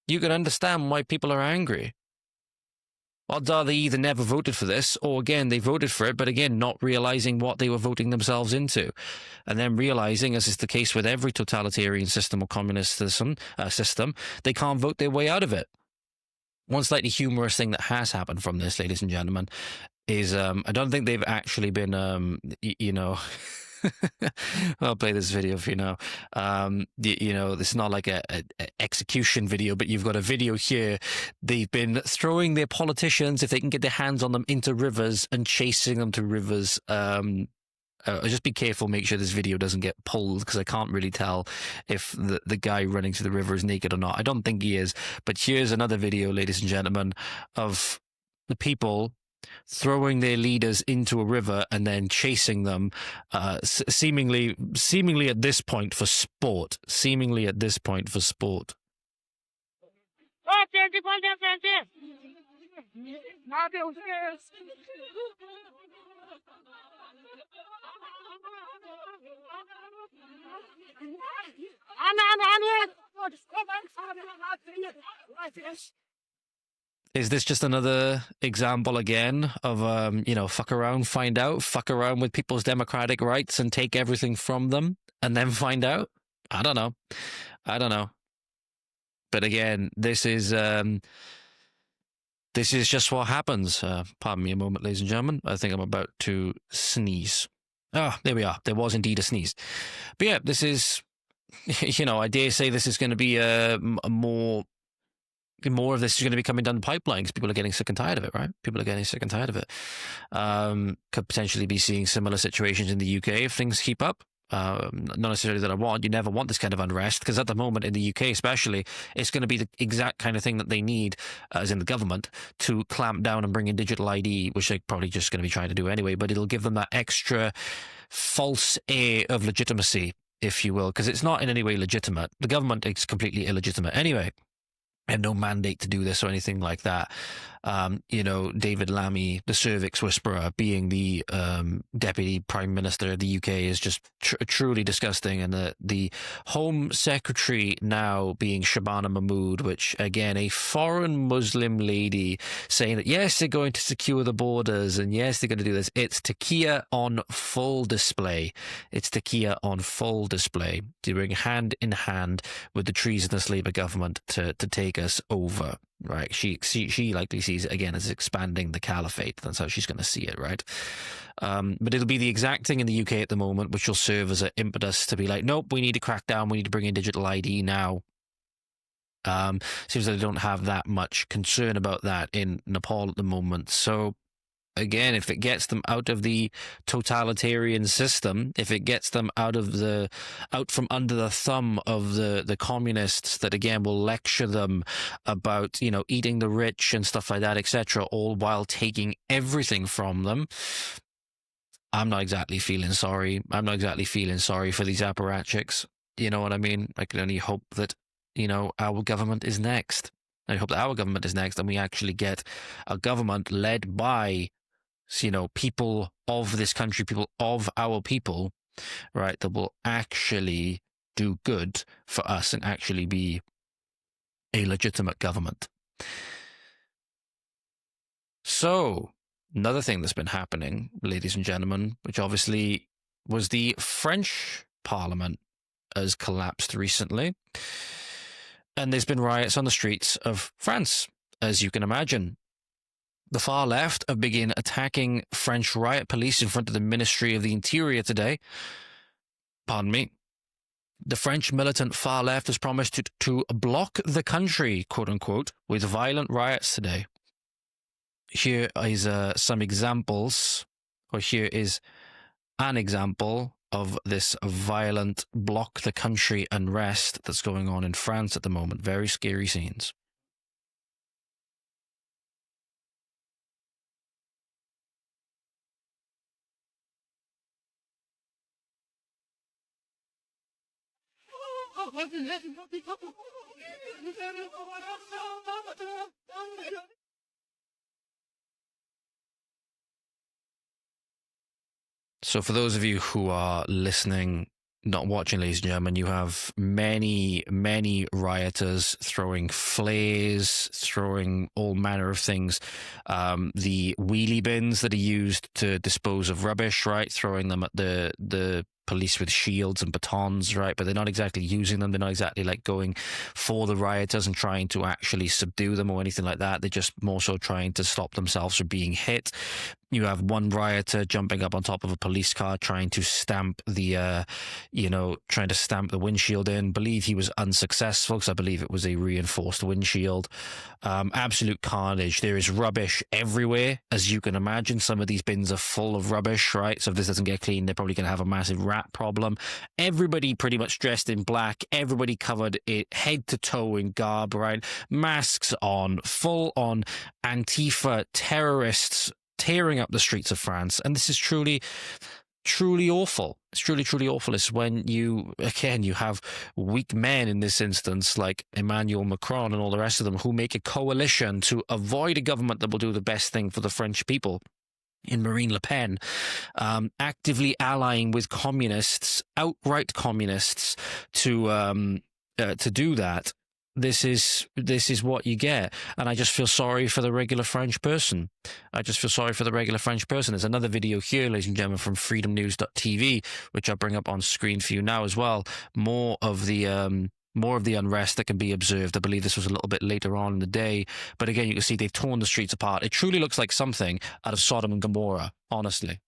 A: You can understand why people are angry. Odds are they either never voted for this, or again, they voted for it, but again, not realizing what they were voting themselves into. And then realizing, as is the case with every totalitarian system or communist system, they can't vote their way out of it. One slightly humorous thing that has happened from this, ladies and gentlemen, is I don't think they've actually been, I'll play this video for you now. This is not like a execution video, but you've got a video here. They've been throwing their politicians, if they can get their hands on them, into rivers and chasing them to rivers. Just be careful, make sure this video doesn't get pulled, because I can't really tell if the guy running to the river is naked or not. I don't think he is. But here's another video, ladies and gentlemen, of the people throwing their leaders into a river and then chasing them, seemingly at this point for sport. Seemingly at this point for sport. Is this just another example again of, fuck around, find out, fuck around with people's democratic rights and take everything from them and then find out? I don't know. But again, this is just what happens. Pardon me a moment, ladies and gentlemen. I think I'm about to sneeze. Ah, there we are. There was indeed a sneeze. But yeah, this is, I dare say this is going to be more of this is going to be coming down the pipeline because people are getting sick and tired of it, right? People are getting sick and tired of it. Could potentially be seeing similar situations in the UK if things keep up. Not necessarily that I want. You never want this kind of unrest, because at the moment in the UK especially, it's going to be the exact kind of thing that they need, as in the government, to clamp down and bring in digital ID, which they're probably just going to be trying to do anyway, but it'll give them that extra false air of legitimacy, if you will, because it's not in any way legitimate. The government is completely illegitimate anyway. And no mandate to do this or anything like that. David Lammy, the cervix whisperer, being the deputy prime minister of the UK is just truly disgusting. And the Home Secretary now being Shabana Mahmood, which again, a foreign Muslim lady saying that yes, they're going to secure the borders and yes, they're going to do this. It's Takia on full display. It's Takia on full display, doing hand in hand with the treasonous Labour government to take us over. right? She likely sees it again as expanding the caliphate. That's how she's going to see it, right? But it'll be the exact thing in the UK at the moment, which will serve as an impetus to be like, nope, we need to crack down. We need to bring in digital ID now. Seems like they don't have that much concern about that in Nepal at the moment. So again, if it gets them out of the totalitarian system, if it gets them out from under the thumb of the communists that again will lecture them about, you know, eating the rich and stuff like that, etc., all while taking everything from them, I'm not exactly feeling sorry. I'm not exactly feeling sorry for these apparatchiks. You know what I mean? I can only hope that, you know, our government is next. I hope that our government is next and we actually get a government led by, you know, people of this country, people of our people, right, that will actually do good for us and actually be a legitimate government. So, another thing that's been happening, ladies and gentlemen, which obviously was the French Parliament has collapsed recently. And there's been riots on the streets of France, as you can imagine. The far left have begun attacking French riot police in front of the Ministry of the Interior today. Pardon me. The French militant far left has promised to block the country, quote unquote, with violent riots today. Here is some examples, or here is an example of this violent block the country unrest that's going on in France at the moment. Very scary scenes. So for those of you who are listening, not watching, ladies and gentlemen, you have many, many rioters throwing flares, throwing all manner of things. The wheelie bins that are used to dispose of rubbish, right? Throwing them at the police with shields and batons, right? But they're not exactly using them. They're not exactly like going for the rioters and trying to actually subdue them or anything like that. They're just more so trying to stop themselves from being hit. You have one rioter jumping up on top of a police car, trying to stamp the, trying to stamp the windshield in. Believe he was unsuccessful because I believe it was a reinforced windshield. Absolute carnage. There is rubbish everywhere, as you can imagine. Some of these bins are full of rubbish, right? So if this doesn't get cleaned, they're probably going to have a massive rat problem. Everybody pretty much dressed in black. Everybody covered head to toe in garb, right? Masks on, full on Antifa terrorists tearing up the streets of France. And this is truly awful. It's truly awful. It's when you have weak men in this instance, like Emmanuel Macron and all the rest of them, who make a coalition to avoid a government that will do the best thing for the French people. In Marine Le Pen, actively allying with communists, outright communists, to do that. This is what you get, and I just feel sorry for the regular French person. There's another video here, ladies and gentlemen, from freedomnews.tv, which I'll bring up on screen for you now as well. More of the unrest that can be observed. I believe this was a little bit later on in the day, but again, you can see they've torn the streets apart. It truly looks like something out of Sodom and Gomorrah, honestly.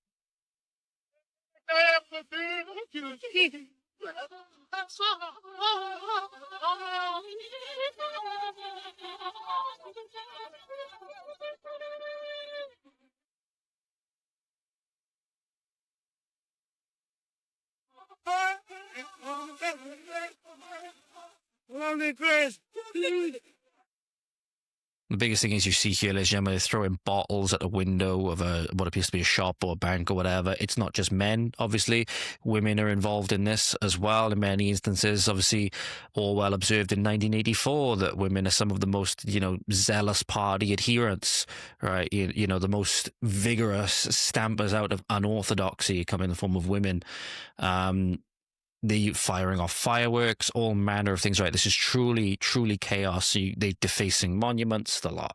A: The biggest thing is you see here, ladies and gentlemen, they're throwing bottles at the window of what appears to be a shop or a bank or whatever. It's not just men, obviously. Women are involved in this as well in many instances. Obviously, Orwell observed in 1984 that women are some of the most, zealous party adherents, right? The most vigorous stampers out of unorthodoxy come in the form of women. The firing off fireworks, all manner of things, right? This is truly chaos. They're defacing monuments, the lot.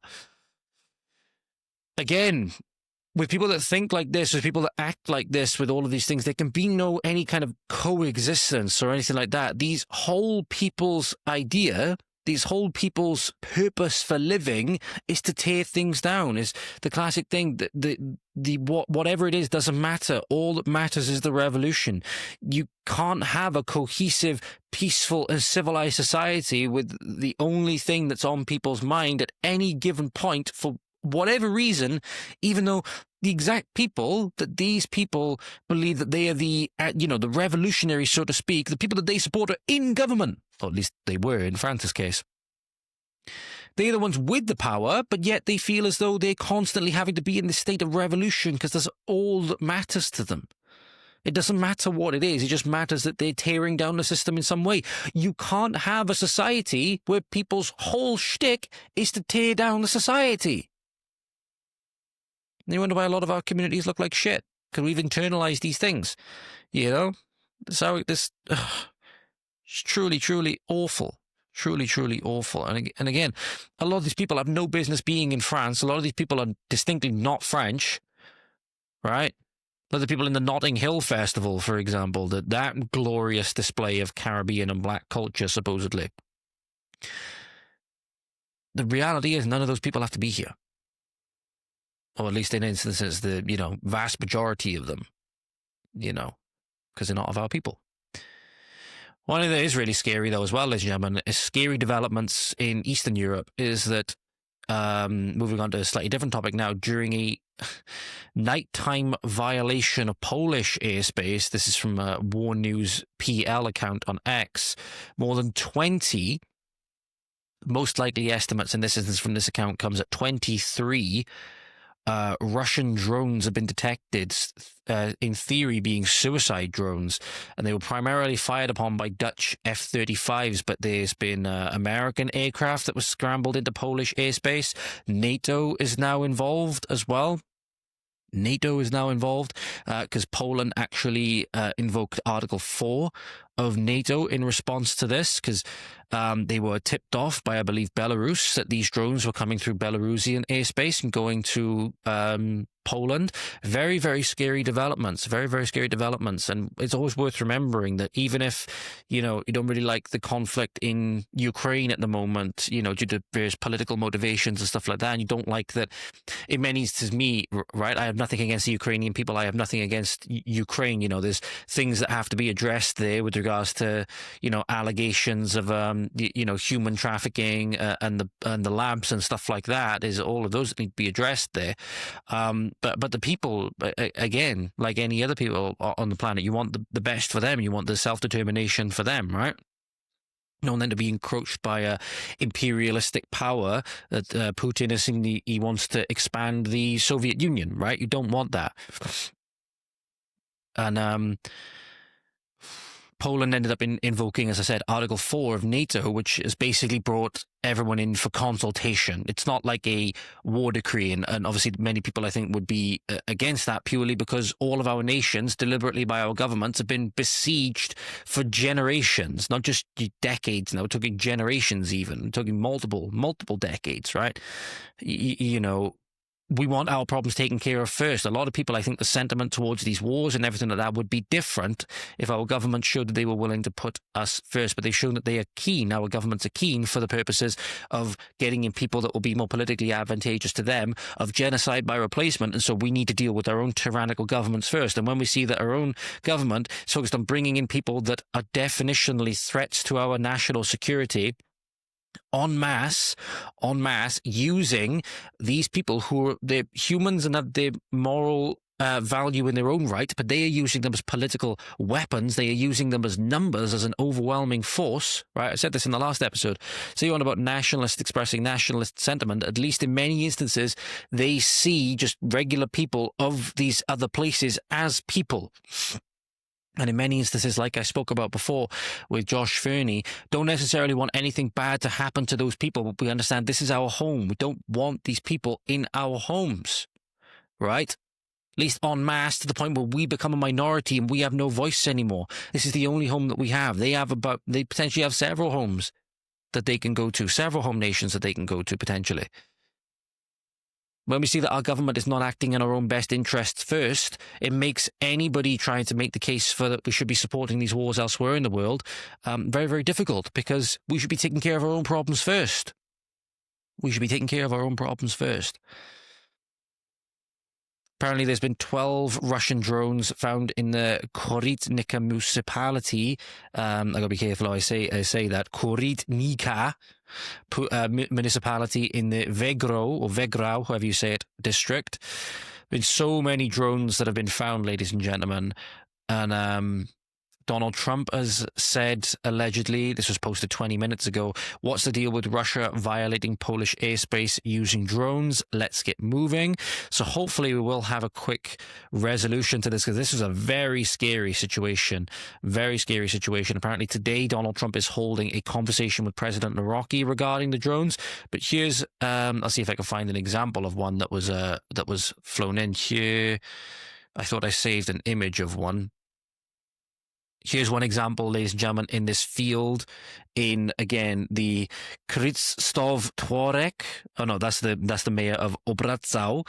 A: Again, with people that think like this, with people that act like this, with all of these things, there can be no any kind of coexistence or anything like that. These whole people's idea, these whole people's purpose for living is to tear things down. Is the classic thing that whatever it is doesn't matter. All that matters is the revolution. You can't have a cohesive, peaceful, and civilized society with the only thing that's on people's mind at any given point for whatever reason, even though the exact people that these people believe that they are the revolutionaries, so to speak, the people that they support are in government, or at least they were in France's case. They're the ones with the power, but yet they feel as though they're constantly having to be in this state of revolution because that's all that matters to them. It doesn't matter what it is. It just matters that they're tearing down the system in some way. You can't have a society where people's whole shtick is to tear down the society. And you wonder why a lot of our communities look like shit, because we've internalized these things. You know? So it's truly, truly awful. Truly, truly awful. And again, a lot of these people have no business being in France. A lot of these people are distinctly not French, right? A lot of the people in the Notting Hill Festival, for example, that glorious display of Caribbean and black culture, supposedly. The reality is none of those people have to be here. Or at least in instances, the vast majority of them, because they're not of our people. One thing that is really scary, though, as well, ladies and gentlemen, is scary developments in Eastern Europe is that, moving on to a slightly different topic now, during a nighttime violation of Polish airspace, this is from a War News PL account on X, more than 20, most likely estimates in this instance from this account comes at 23, Russian drones have been detected, in theory being suicide drones, and they were primarily fired upon by Dutch F-35s, but there's been American aircraft that was scrambled into Polish airspace. NATO is now involved as well. NATO is now involved because Poland actually invoked Article 4 of NATO in response to this, because they were tipped off by, I believe, Belarus that these drones were coming through Belarusian airspace and going to Poland. Very, very scary developments. Very, very scary developments. And it's always worth remembering that even if, you don't really like the conflict in Ukraine at the moment, due to various political motivations and stuff like that, and you don't like that, in many instances, right? I have nothing against the Ukrainian people. I have nothing against Ukraine. There's things that have to be addressed there with regards to, allegations of, human trafficking and the labs and stuff like that. Is all of those that need to be addressed there. But the people, again, like any other people on the planet, you want the best for them. You want the self-determination for them, right? You don't want them to be encroached by a imperialistic power that Putin is saying he wants to expand the Soviet Union, right? You don't want that. And Poland ended up invoking, as I said, Article 4 of NATO, which has basically brought everyone in for consultation. It's not like a war decree, and obviously many people, I think, would be against that purely because all of our nations, deliberately by our governments, have been besieged for generations, not just decades now. We're talking generations even. We're talking multiple decades, right? We want our problems taken care of first. A lot of people, I think the sentiment towards these wars and everything like that would be different if our government showed that they were willing to put us first. But they've shown that they are keen. Our governments are keen for the purposes of getting in people that will be more politically advantageous to them, of genocide by replacement. And so we need to deal with our own tyrannical governments first. And when we see that our own government is focused on bringing in people that are definitionally threats to our national security, en masse, using these people who are they're humans and have their moral value in their own right, but they are using them as political weapons. They are using them as numbers, as an overwhelming force, right? I said this in the last episode. So you want about nationalists expressing nationalist sentiment, at least in many instances, they see just regular people of these other places as people. And in many instances, like I spoke about before with Josh Fernie, don't necessarily want anything bad to happen to those people, but we understand this is our home. We don't want these people in our homes, right? At least en masse, to the point where we become a minority and we have no voice anymore. This is the only home that we have. They potentially have several homes that they can go to, several home nations that they can go to potentially. when we see that our government is not acting in our own best interests first, it makes anybody trying to make the case for that we should be supporting these wars elsewhere in the world very, very difficult, because we should be taking care of our own problems first. We should be taking care of our own problems first. Apparently, there's been 12 Russian drones found in the Korytnica municipality. I gotta be careful how I say that. Korytnica municipality in the Vegrau, however you say it, district. Been so many drones that have been found, ladies and gentlemen, and Donald Trump has said, allegedly, this was posted 20 minutes ago, what's the deal with Russia violating Polish airspace using drones? Let's get moving. So hopefully we will have a quick resolution to this, because this is a very scary situation. Very scary situation. Apparently today, Donald Trump is holding a conversation with President Naraki regarding the drones. But here's, I'll see if I can find an example of one that was flown in here. I thought I saved an image of one. Here's one example, ladies and gentlemen, in this field in, again, the Krzysztof Tworek. Oh, no, that's the mayor of Obracał.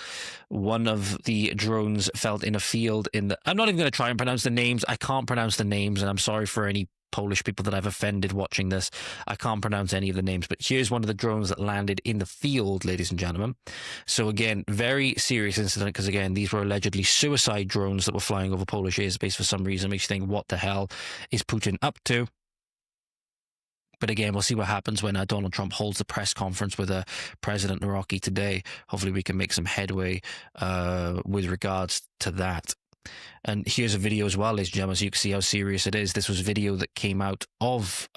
A: One of the drones fell in a field in the... I'm not even going to try and pronounce the names. I can't pronounce the names, and I'm sorry for any Polish people that I've offended watching this. I can't pronounce any of the names, but here's one of the drones that landed in the field, ladies and gentlemen. So again, very serious incident, because again, these were allegedly suicide drones that were flying over Polish airspace for some reason. Makes you think, what the hell is Putin up to? But again, we'll see what happens when Donald Trump holds the press conference with President Naraki today. Hopefully we can make some headway with regards to that. And here's a video as well, ladies and gentlemen, so you can see how serious it is. This was a video that came out of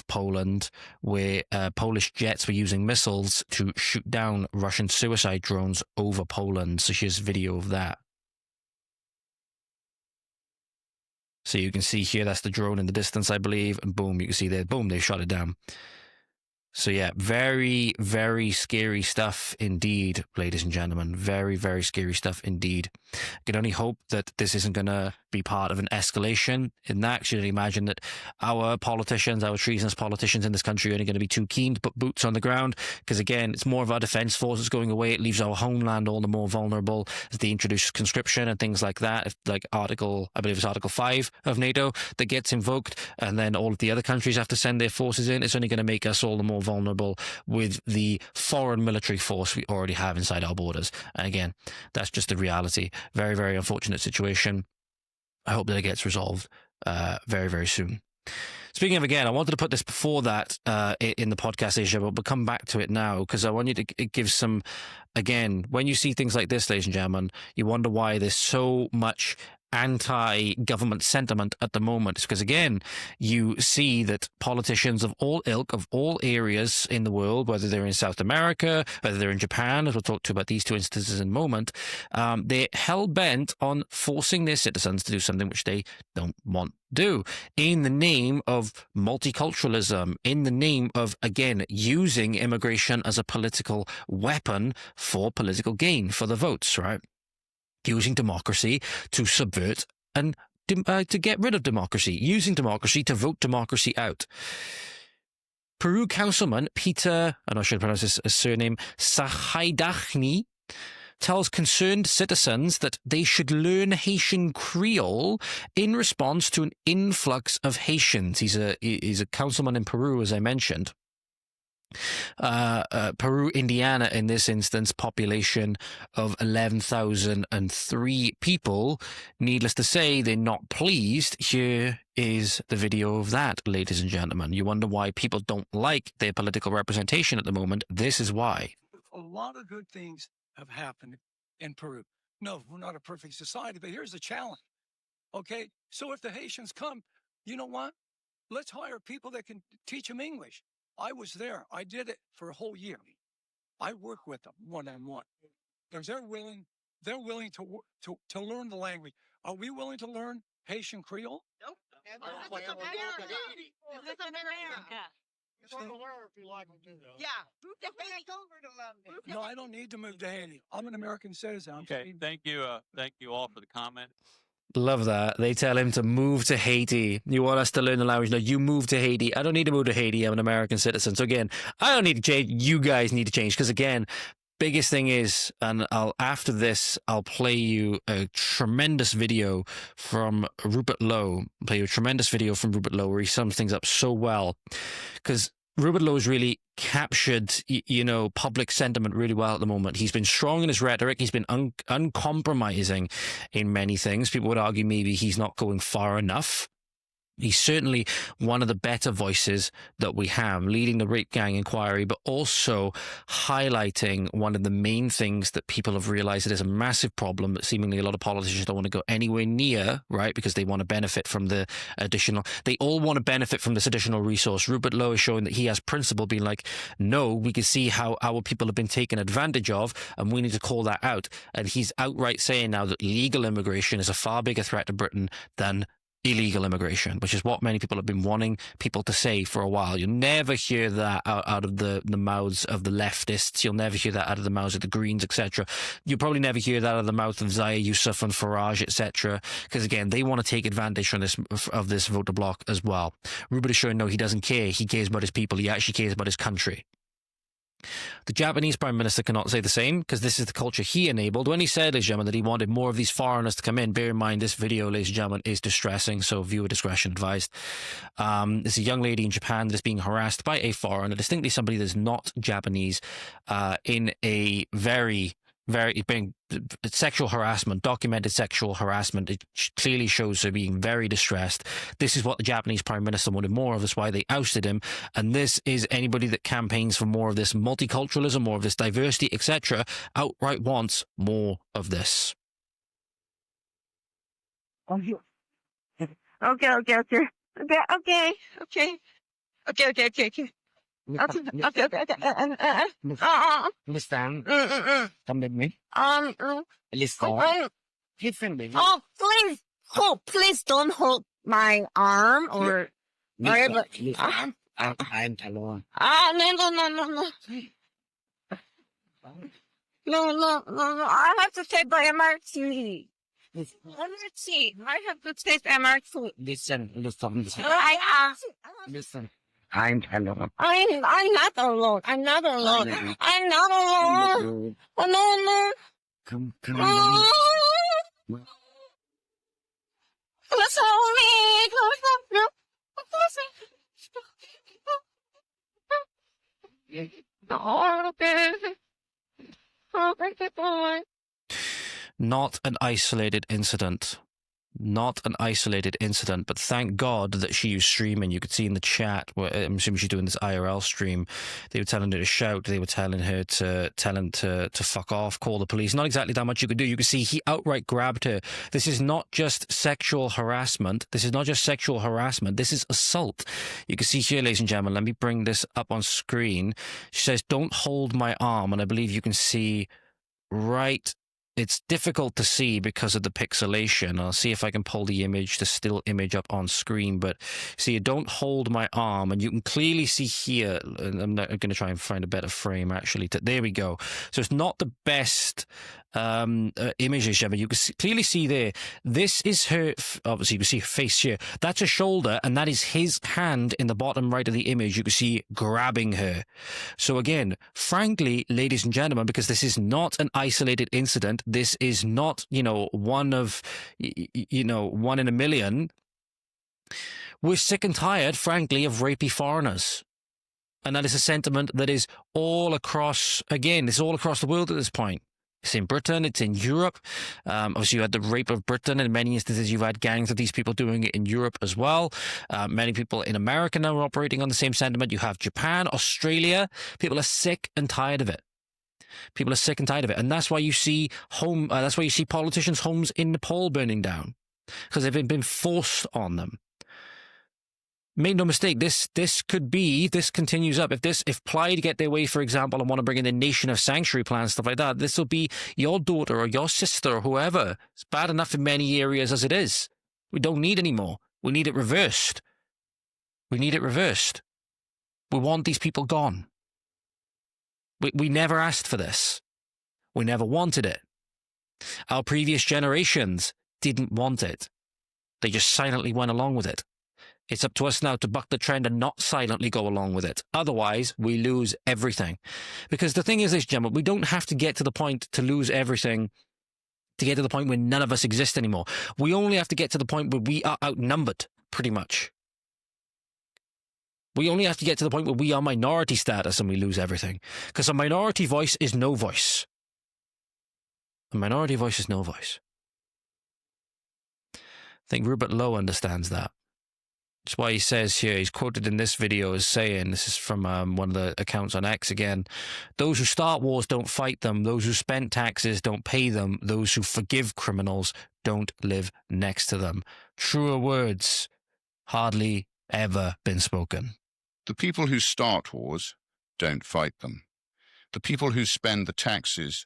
A: Poland, where Polish jets were using missiles to shoot down Russian suicide drones over Poland. So here's a video of that. So you can see here, that's the drone in the distance, I believe, and boom, you can see there, boom, they shot it down. So yeah, very, very scary stuff indeed, ladies and gentlemen. Very, very scary stuff indeed. I can only hope that this isn't going to be part of an escalation. In that, you should imagine that our politicians, our treasonous politicians in this country are only going to be too keen to put boots on the ground, because again, it's more of our defence force that's going away. It leaves our homeland all the more vulnerable as they introduce conscription and things like that. If, like I believe it's Article 5 of NATO that gets invoked, and then all of the other countries have to send their forces in, it's only going to make us all the more vulnerable with the foreign military force we already have inside our borders. And again, that's just the reality. Very, very unfortunate situation. I hope that it gets resolved very, very soon. Speaking of, again, I wanted to put this before that in the podcast, Asia, but come back to it now, because I want you to give some, again, when you see things like this, ladies and gentlemen, you wonder why there's so much anti-government sentiment at the moment. It's because, again, you see that politicians of all ilk, of all areas in the world, whether they're in South America, whether they're in Japan, as we'll talk to about these two instances in a moment, they're hell-bent on forcing their citizens to do something which they don't want to do, in the name of multiculturalism, in the name of, again, using immigration as a political weapon for political gain, for the votes, right? Using democracy to subvert and to get rid of democracy, using democracy to vote democracy out. Peru Councilman Peter, I'm not sure how to pronounce his surname, Sahaidachny, tells concerned citizens that they should learn Haitian Creole in response to an influx of Haitians. He's a councilman in Peru, as I mentioned. Peru, Indiana, in this instance, population of 11,003 people. Needless to say, they're not pleased. Here is the video of that, ladies and gentlemen. You wonder why people don't like their political representation at the moment. This is why.
J: A lot of good things have happened in Peru. No, we're not a perfect society, but here's the challenge. Okay, so if the Haitians come, you know what? Let's hire people that can teach them English. I was there. I did it for a whole year. I work with them one-on-one. Because they're willing to learn the language. Are we willing to learn Haitian Creole?
D: Nope. This is America. This is America. Yeah. Move to Haiti. Over to London.
J: No, I don't need to move to Haiti. I'm an American citizen.
K: Okay, thank you all for the comment.
A: Love that. They tell him to move to Haiti. You want us to learn the language? No, you move to Haiti. I don't need to move to Haiti. I'm an American citizen. So again, I don't need to change. You guys need to change. Because again, biggest thing is, and after this, I'll play you a tremendous video from Rupert Lowe. Play you a tremendous video from Rupert Lowe where he sums things up so well, because Rupert Lowe's really captured, public sentiment really well at the moment. He's been strong in his rhetoric. He's been uncompromising in many things. People would argue maybe he's not going far enough. He's certainly one of the better voices that we have, leading the rape gang inquiry, but also highlighting one of the main things that people have realized that is a massive problem that seemingly a lot of politicians don't want to go anywhere near, right? Because they want to benefit from the additional, they all want to benefit from this additional resource. Rupert Lowe is showing that he has principle, being like, no, we can see how our people have been taken advantage of, and we need to call that out. And he's outright saying now that legal immigration is a far bigger threat to Britain than illegal immigration, which is what many people have been wanting people to say for a while. You'll never hear that out of the mouths of the leftists. You'll never hear that out of the mouths of the Greens, etc. You'll probably never hear that out of the mouth of Zaya Yousaf and Farage, etc. Because again, they want to take advantage of this voter bloc as well. Rupert is showing no, he doesn't care. He cares about his people. He actually cares about his country. The Japanese Prime Minister cannot say the same, because this is the culture he enabled when he said, ladies and gentlemen, that he wanted more of these foreigners to come in. Bear in mind, this video, ladies and gentlemen, is distressing, so viewer discretion advised. There's a young lady in Japan that is being harassed by a foreigner, distinctly somebody that's not Japanese, in a very being sexual harassment, documented sexual harassment. It clearly shows her being very distressed. This is what the Japanese Prime Minister wanted more of. That's why they ousted him. And this is anybody that campaigns for more of this multiculturalism, more of this diversity, etc., outright wants more of this.
L: Okay.
F: Listen, come with me. Listen.
L: Oh, please. Oh, please don't hold my arm or whatever.
F: I'm alone.
L: No. I have to take the MRT. I have to take MRT.
F: Listen.
L: Listen.
F: I'm alone.
L: I'm not alone. I'm not alone. Oh, no.
F: Come.
L: Oh. Let's hold me. Oh, okay. Oh, thank you, boy.
A: Not an isolated incident. Not an isolated incident, but thank God that she was streaming. You could see in the chat, where I'm assuming she's doing this IRL stream, they were telling her to shout, they were telling her to fuck off, call the police. Not exactly that much you could do. You could see he outright grabbed her. This is not just sexual harassment. This is assault. You can see here, ladies and gentlemen, let me bring this up on screen. She says, don't hold my arm. And I believe you can see right. It's difficult to see because of the pixelation. I'll see if I can pull the image, the still image up on screen. But see, don't hold my arm. And you can clearly see here, and I'm going to try and find a better frame, actually. There we go. So it's not the best images, but you can clearly see there. This is her, obviously you can see her face here. That's her shoulder, and that is his hand in the bottom right of the image. You can see grabbing her. So again, frankly, ladies and gentlemen, because this is not an isolated incident, this is not, one in a million. We're sick and tired, frankly, of rapey foreigners. And that is a sentiment that is all across, again, it's all across the world at this point. It's in Britain, it's in Europe. Obviously, you had the rape of Britain. In many instances, you've had gangs of these people doing it in Europe as well. Many people in America now are operating on the same sentiment. You have Japan, Australia. People are sick and tired of it. And that's why you see politicians' homes in Nepal burning down, because they've been forced on them. Make no mistake, this continues up. If Plaid get their way, for example, and want to bring in the nation of sanctuary plans, stuff like that, this will be your daughter or your sister or whoever. It's bad enough in many areas as it is. We don't need any more. We need it reversed. We want these people gone. We never asked for this. We never wanted it. Our previous generations didn't want it. They just silently went along with it. It's up to us now to buck the trend and not silently go along with it. Otherwise, we lose everything. Because the thing is this, gentlemen, we don't have to get to the point to lose everything to get to the point where none of us exist anymore. We only have to get to the point where we are outnumbered, pretty much. We only have to get to the point where we are minority status and we lose everything. Because a minority voice is no voice. A minority voice is no voice. I think Rupert Lowe understands that. That's why he says here, he's quoted in this video as saying, this is from one of the accounts on X again, those who start wars don't fight them, those who spend taxes don't pay them, those who forgive criminals don't live next to them. Truer words hardly ever been spoken.
M: The people who start wars don't fight them. The people who spend the taxes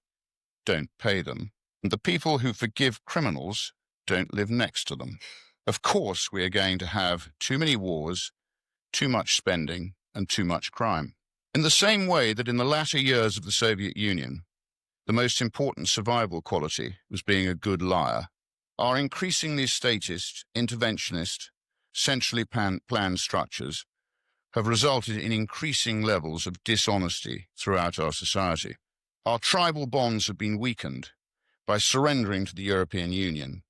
M: don't pay them. And the people who forgive criminals don't live next to them. Of course, we are going to have too many wars, too much spending, and too much crime. In the same way that in the latter years of the Soviet Union, the most important survival quality was being a good liar, our increasingly statist, interventionist, centrally planned structures have resulted in increasing levels of dishonesty throughout our society. Our tribal bonds have been weakened by surrendering to the European Union,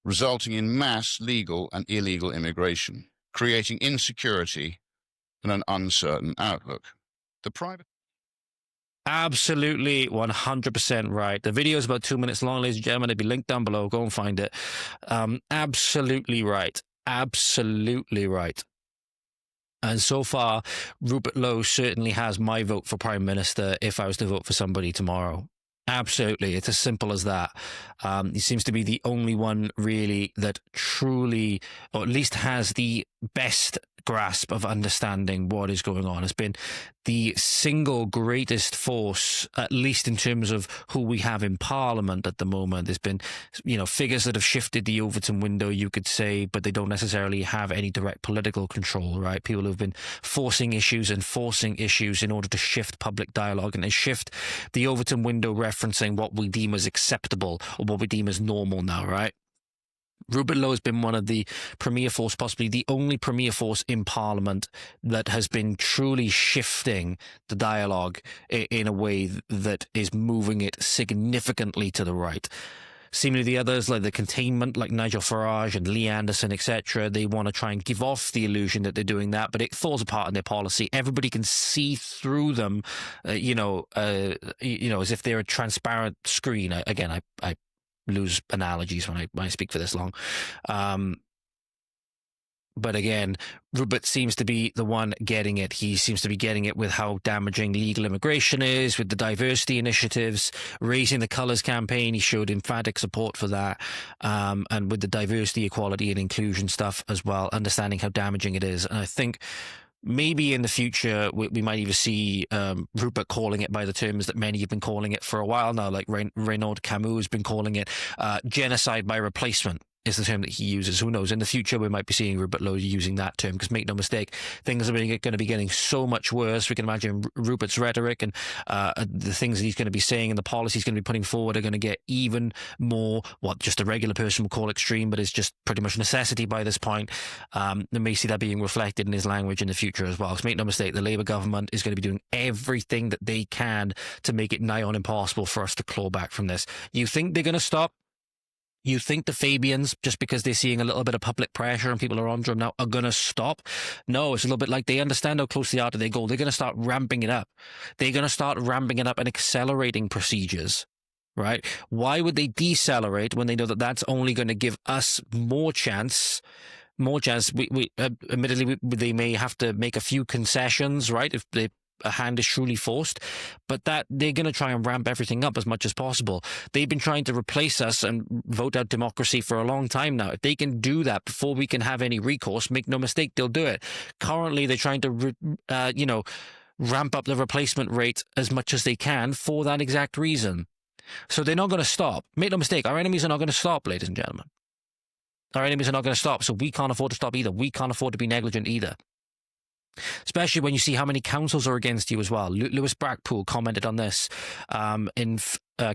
M: resulting in mass legal and illegal immigration, creating insecurity and an uncertain outlook. The private...
A: Absolutely 100% right. The video is about 2 minutes long, ladies and gentlemen. It'll be linked down below. Go and find it. Absolutely right. Absolutely right. And so far, Rupert Lowe certainly has my vote for Prime Minister if I was to vote for somebody tomorrow. Absolutely. It's as simple as that. He seems to be the only one really that truly, or at least has the best grasp of understanding what is going on. It's been the single greatest force, at least in terms of who we have in Parliament at the moment. There's been, you know, figures that have shifted the Overthrown window, you could say, but they don't necessarily have any direct political control, right? People who've been forcing issues in order to shift public dialogue and to shift the Overthrown window, referencing what we deem as acceptable or what we deem as normal now, right? Rupert Lowe has been one of the premier force, possibly the only premier force in Parliament that has been truly shifting the dialogue in a way that is moving it significantly to the right. Seemingly the others, like the containment, like Nigel Farage and Lee Anderson, etc., they want to try and give off the illusion that they're doing that, but it falls apart in their policy. Everybody can see through them, as if they're a transparent screen. Again, I lose analogies when I speak for this long. But again, Rupert seems to be the one getting it. He seems to be getting it with how damaging legal immigration is, with the diversity initiatives, raising the colours campaign. He showed emphatic support for that. And with the diversity, equality and inclusion stuff as well, understanding how damaging it is. And I think maybe in the future, we might even see Rupert calling it by the terms that many have been calling it for a while now, like Renaud Camus has been calling it genocide by replacement is the term that he uses. Who knows? In the future, we might be seeing Rupert Lowe using that term, because make no mistake, things are going to be getting so much worse. We can imagine Rupert's rhetoric and the things that he's going to be saying and the policies he's going to be putting forward are going to get even more what just a regular person would call extreme, but it's just pretty much necessity by this point. We may see that being reflected in his language in the future as well. Because make no mistake, the Labour government is going to be doing everything that they can to make it nigh on impossible for us to claw back from this. You think they're going to stop? You think the Fabians, just because they're seeing a little bit of public pressure and people are under them now, are going to stop? No, it's a little bit like they understand how close they are to their goal. They're going to start ramping it up. They're going to start ramping it up and accelerating procedures, right? Why would they decelerate when they know that that's only going to give us more chance? Admittedly, they may have to make a few concessions, right? If a hand is truly forced, but that they're going to try and ramp everything up as much as possible. They've been trying to replace us and vote out democracy for a long time now. If they can do that before we can have any recourse, make no mistake, they'll do it. Currently, they're trying to, ramp up the replacement rate as much as they can for that exact reason. So they're not going to stop. Make no mistake, our enemies are not going to stop, ladies and gentlemen. Our enemies are not going to stop, so we can't afford to stop either. We can't afford to be negligent either. Especially when you see how many councils are against you as well. Lewis Brackpool commented on this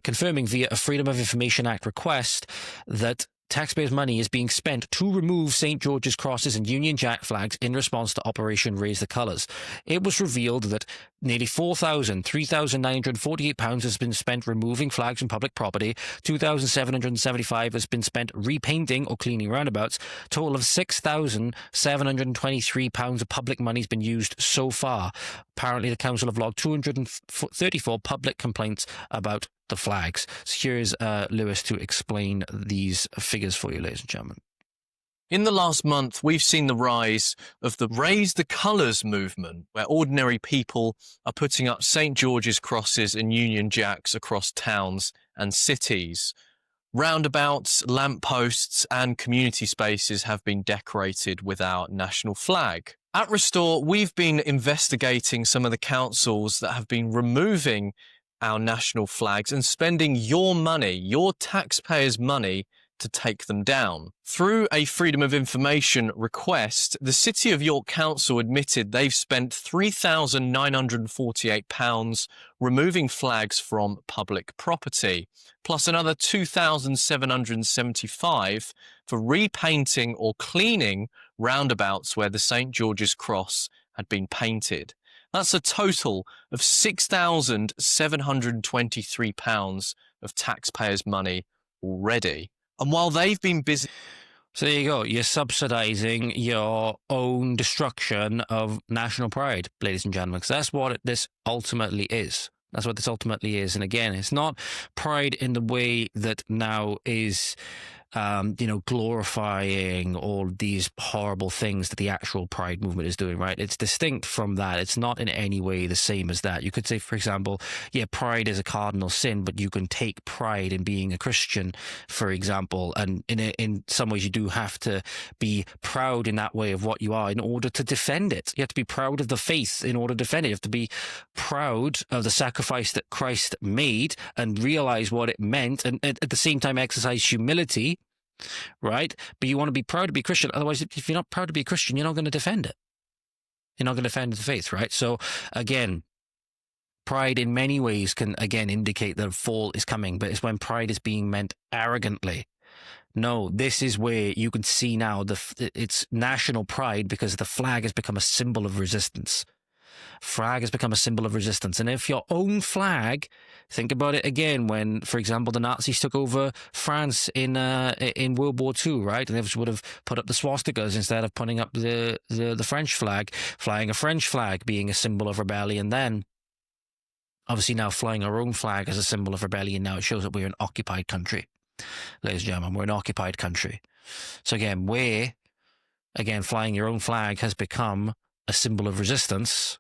A: confirming via a Freedom of Information Act request that taxpayers' money is being spent to remove St. George's crosses and Union Jack flags in response to Operation Raise the Colours. It was revealed that nearly £3,948 has been spent removing flags from public property, £2,775 has been spent repainting or cleaning roundabouts. A total of £6,723 of public money has been used so far. Apparently, the council have logged 234 public complaints about the flags. So here's Lewis to explain these figures for you, ladies and gentlemen.
E: In the last month, we've seen the rise of the Raise the Colours movement, where ordinary people are putting up St. George's crosses and Union Jacks across towns and cities. Roundabouts, lampposts and community spaces have been decorated with our national flag. At Restore, we've been investigating some of the councils that have been removing our national flags and spending your money, your taxpayers' money, to take them down. Through a Freedom of Information request, the City of York Council admitted they've spent £3,948 removing flags from public property, plus another £2,775 for repainting or cleaning roundabouts where the St. George's Cross had been painted. That's a total of £6,723 of taxpayers' money already. And while they've been busy...
A: So there you go. You're subsidising your own destruction of national pride, ladies and gentlemen, because that's what this ultimately is. That's what this ultimately is. And again, it's not pride in the way that now is... glorifying all these horrible things that the actual pride movement is doing, right? It's distinct from that. It's not in any way the same as that. You could say, for example, yeah, pride is a cardinal sin, but you can take pride in being a Christian, for example, and in some ways you do have to be proud in that way of what you are in order to defend it. You have to be proud of the faith in order to defend it. You have to be proud of the sacrifice that Christ made and realize what it meant, and at the same time exercise humility, right? But you want to be proud to be Christian. Otherwise, if you're not proud to be a Christian, you're not going to defend it. You're not going to defend the faith, right? So again, pride in many ways can, again, indicate that a fall is coming, but it's when pride is being meant arrogantly. No, this is where you can see now it's national pride because the flag has become a symbol of resistance. Flag has become a symbol of resistance. And if your own flag, think about it again when, for example, the Nazis took over France in World War II, right? And they would have put up the swastikas instead of putting up the French flag, flying a French flag being a symbol of rebellion then. Obviously now flying our own flag as a symbol of rebellion now, it shows that we're an occupied country. Ladies and gentlemen, we're an occupied country. So again, flying your own flag has become a symbol of resistance,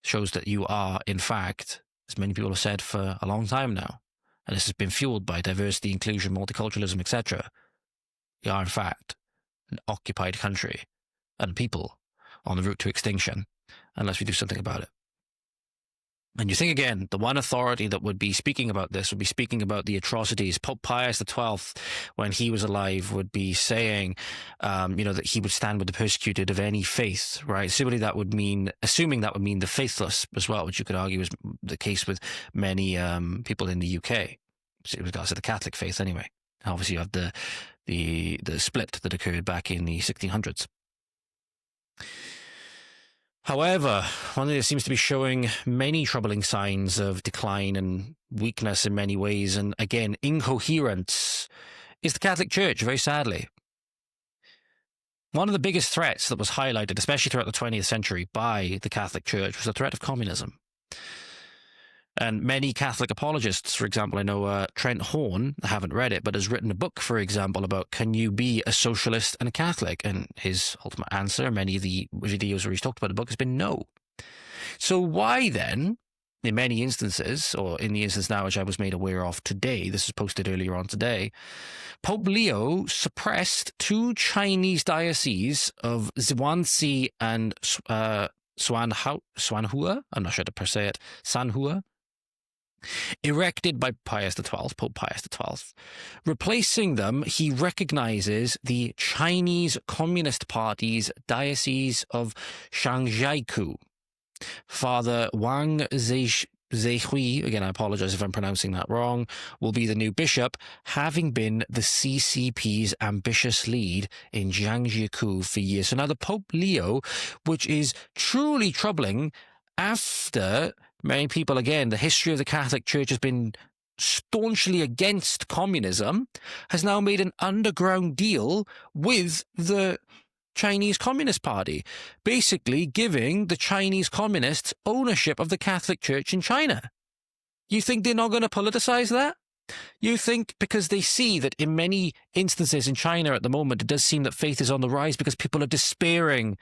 A: shows that you are, in fact, as many people have said for a long time now, and this has been fueled by diversity, inclusion, multiculturalism, etc. You are, in fact, an occupied country and people on the route to extinction unless we do something about it. And you think again, the one authority that would be speaking about this would be speaking about the atrocities. Pope Pius XII, when he was alive, would be saying, that he would stand with the persecuted of any faith, right? Assuming that would mean the faithless as well, which you could argue is the case with many people in the UK, with regards to the Catholic faith anyway. Obviously, you have the split that occurred back in the 1600s. However, one thing that seems to be showing many troubling signs of decline and weakness in many ways, and again, incoherence, is the Catholic Church, very sadly. One of the biggest threats that was highlighted, especially throughout the 20th century, by the Catholic Church was the threat of communism. And many Catholic apologists, for example, I know Trent Horn, I haven't read it, but has written a book, for example, about can you be a socialist and a Catholic? And his ultimate answer, many of the videos where he's talked about the book, has been no. So why then, in many instances, or in the instance now which I was made aware of today, this was posted earlier on today, Pope Leo suppressed 2 Chinese dioceses of Zhuangzi and Shanhua, I'm not sure to say it, Shanhua, erected by Pope Pius XII. Replacing them, he recognizes the Chinese Communist Party's Diocese of Shangjiakou. Father Wang Zehui, again, I apologize if I'm pronouncing that wrong, will be the new bishop, having been the CCP's ambitious lead in Jiangjiakou for years. So now the Pope Leo, which is truly troubling after many people, again, the history of the Catholic Church has been staunchly against communism, has now made an underground deal with the Chinese Communist Party, basically giving the Chinese communists ownership of the Catholic Church in China. You think they're not going to politicize that? You think because they see that in many instances in China at the moment, it does seem that faith is on the rise because people are despairing.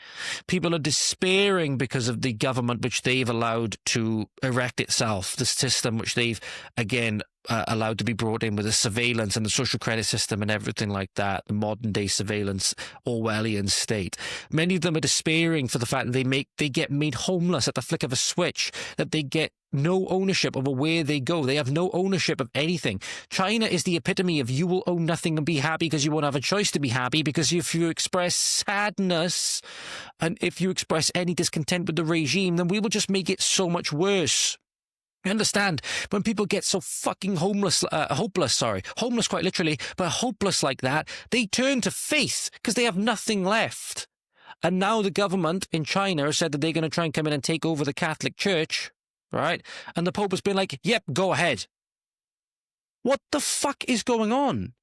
A: People are despairing because of the government which they've allowed to erect itself, the system which they've, again, allowed to be brought in with the surveillance and the social credit system and everything like that, the modern day surveillance Orwellian state. Many of them are despairing for the fact that they get made homeless at the flick of a switch, that they get no ownership over where they go. They have no ownership of anything. China is the epitome of you will own nothing and be happy because you won't have a choice to be happy, because if you express sadness and if you express any discontent with the regime, then we will just make it so much worse. You understand, when people get so fucking hopeless quite literally, but hopeless like that, they turn to faith because they have nothing left. And now the government in China has said that they're going to try and come in and take over the Catholic Church, right? And the Pope has been like, yep, go ahead. What the fuck is going on?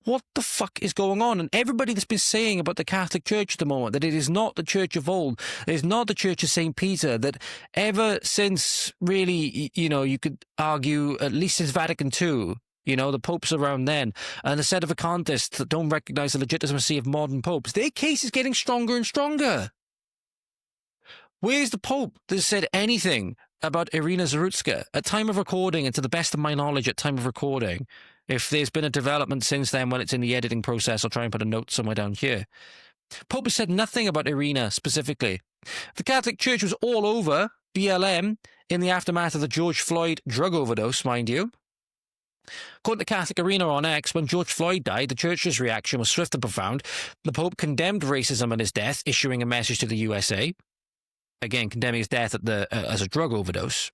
A: What the fuck is going on? And everybody that's been saying about the Catholic Church at the moment, that it is not the Church of old, it is not the Church of St. Peter, that ever since, really, you could argue, at least since Vatican II, the popes around then, and the set of vacantists that don't recognize the legitimacy of modern popes, their case is getting stronger and stronger. Where's the Pope that has said anything about Irina Zarutska? At time of recording, and to the best of my knowledge at time of recording, if there's been a development since then when it's in the editing process, I'll try and put a note somewhere down here. Pope has said nothing about Iryna specifically. The Catholic Church was all over BLM in the aftermath of the George Floyd drug overdose, mind you. According to Catholic Arena on X, when George Floyd died, the Church's reaction was swift and profound. The Pope condemned racism and his death, issuing a message to the USA. Again, condemning his death as a drug overdose.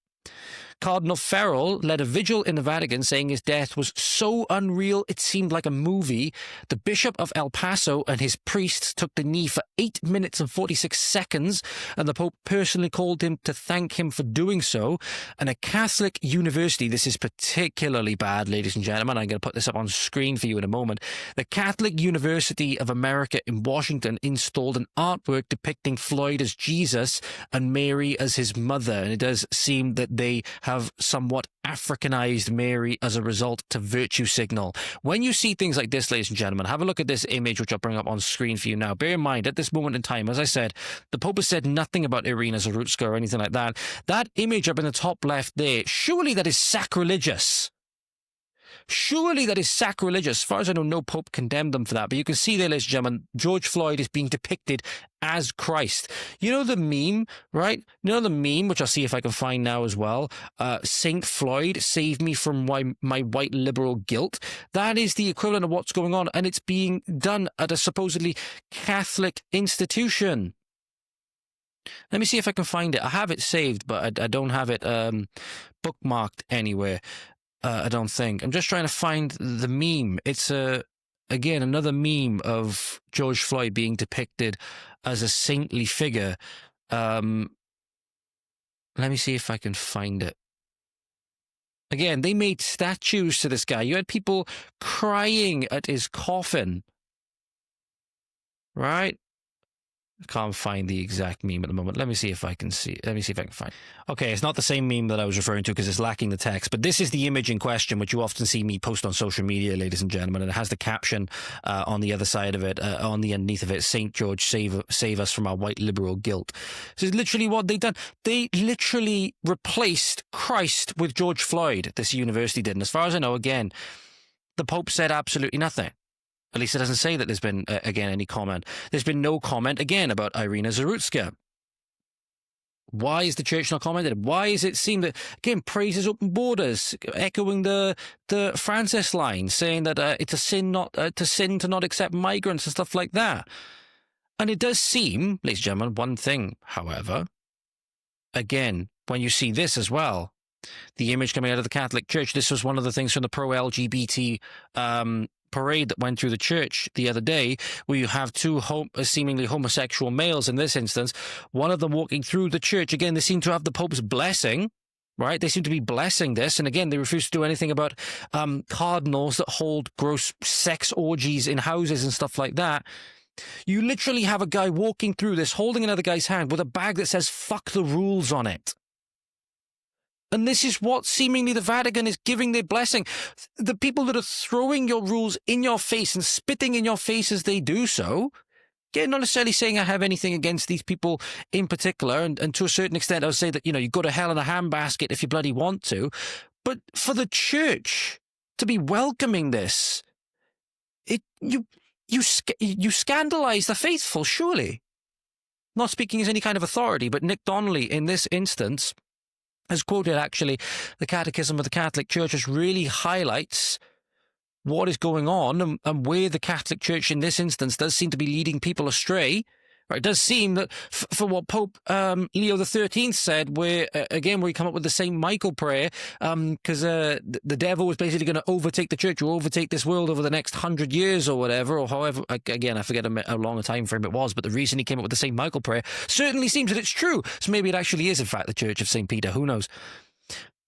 A: Cardinal Farrell led a vigil in the Vatican saying his death was so unreal it seemed like a movie. The Bishop of El Paso and his priests took the knee for 8 minutes and 46 seconds, and the Pope personally called him to thank him for doing so. And a Catholic university, this is particularly bad, ladies and gentlemen, I'm going to put this up on screen for you in a moment. The Catholic University of America in Washington installed an artwork depicting Floyd as Jesus and Mary as his mother, and it does seem that they have somewhat Africanized Mary as a result to virtue signal. When you see things like this, ladies and gentlemen, have a look at this image, which I'll bring up on screen for you now. Bear in mind, at this moment in time, as I said, the Pope has said nothing about Irina Zarutska or anything like that. That image up in the top left there, surely that is sacrilegious. Surely that is sacrilegious. As far as I know, no Pope condemned them for that. But you can see there, ladies and gentlemen, George Floyd is being depicted as Christ. You know the meme, right? You know the meme, which I'll see if I can find now as well. Saint Floyd, save me from my white liberal guilt. That is the equivalent of what's going on. And it's being done at a supposedly Catholic institution. Let me see if I can find it. I have it saved, but I don't have it bookmarked anywhere. I don't think. I'm just trying to find the meme. It's again another meme of George Floyd being depicted as a saintly figure. Let me see if I can find it. Again, they made statues to this guy. You had people crying at his coffin. Right? I can't find the exact meme at the moment. Let me see if I can see. Let me see if I can find. Okay, it's not the same meme that I was referring to because it's lacking the text. But this is the image in question, which you often see me post on social media, ladies and gentlemen. And it has the caption on the other side of it, on the underneath of it, Saint George, save us from our white liberal guilt. This is literally what they've done. They literally replaced Christ with George Floyd, this university did. And as far as I know, again, the Pope said absolutely nothing. At least it doesn't say that there's been, again, any comment. There's been no comment, again, about Irina Zarutska. Why is the church not commented? Why is it seem that, again, praises open borders, echoing the Francis line, saying that it's a sin to not accept migrants and stuff like that. And it does seem, ladies and gentlemen, one thing, however, again, when you see this as well, the image coming out of the Catholic Church, this was one of the things from the pro-LGBT parade that went through the church the other day, where you have two seemingly homosexual males in this instance, one of them walking through the church. Again, they seem to have the Pope's blessing, right? They seem to be blessing this. And again, they refuse to do anything about cardinals that hold gross sex orgies in houses and stuff like that. You literally have a guy walking through this, holding another guy's hand with a bag that says, "Fuck the rules" on it. And this is what seemingly the Vatican is giving their blessing. The people that are throwing your rules in your face and spitting in your face as they do so, again, not necessarily saying I have anything against these people in particular, and to a certain extent I would say that, you know, you go to hell in a handbasket if you bloody want to, but for the church to be welcoming this, you scandalize the faithful, surely. Not speaking as any kind of authority, but Nick Donnelly in this instance has quoted actually the Catechism of the Catholic Church, which really highlights what is going on and where the Catholic Church in this instance does seem to be leading people astray. Right? It does seem that for what Pope Leo XIII said, where again, where he come up with the St. Michael prayer, because the devil was basically going to overtake the church or overtake this world over the next 100 years or whatever, or however, again, I forget how long a time frame it was, but the reason he came up with the St. Michael prayer certainly seems that it's true. So maybe it actually is, in fact, the Church of St. Peter. Who knows?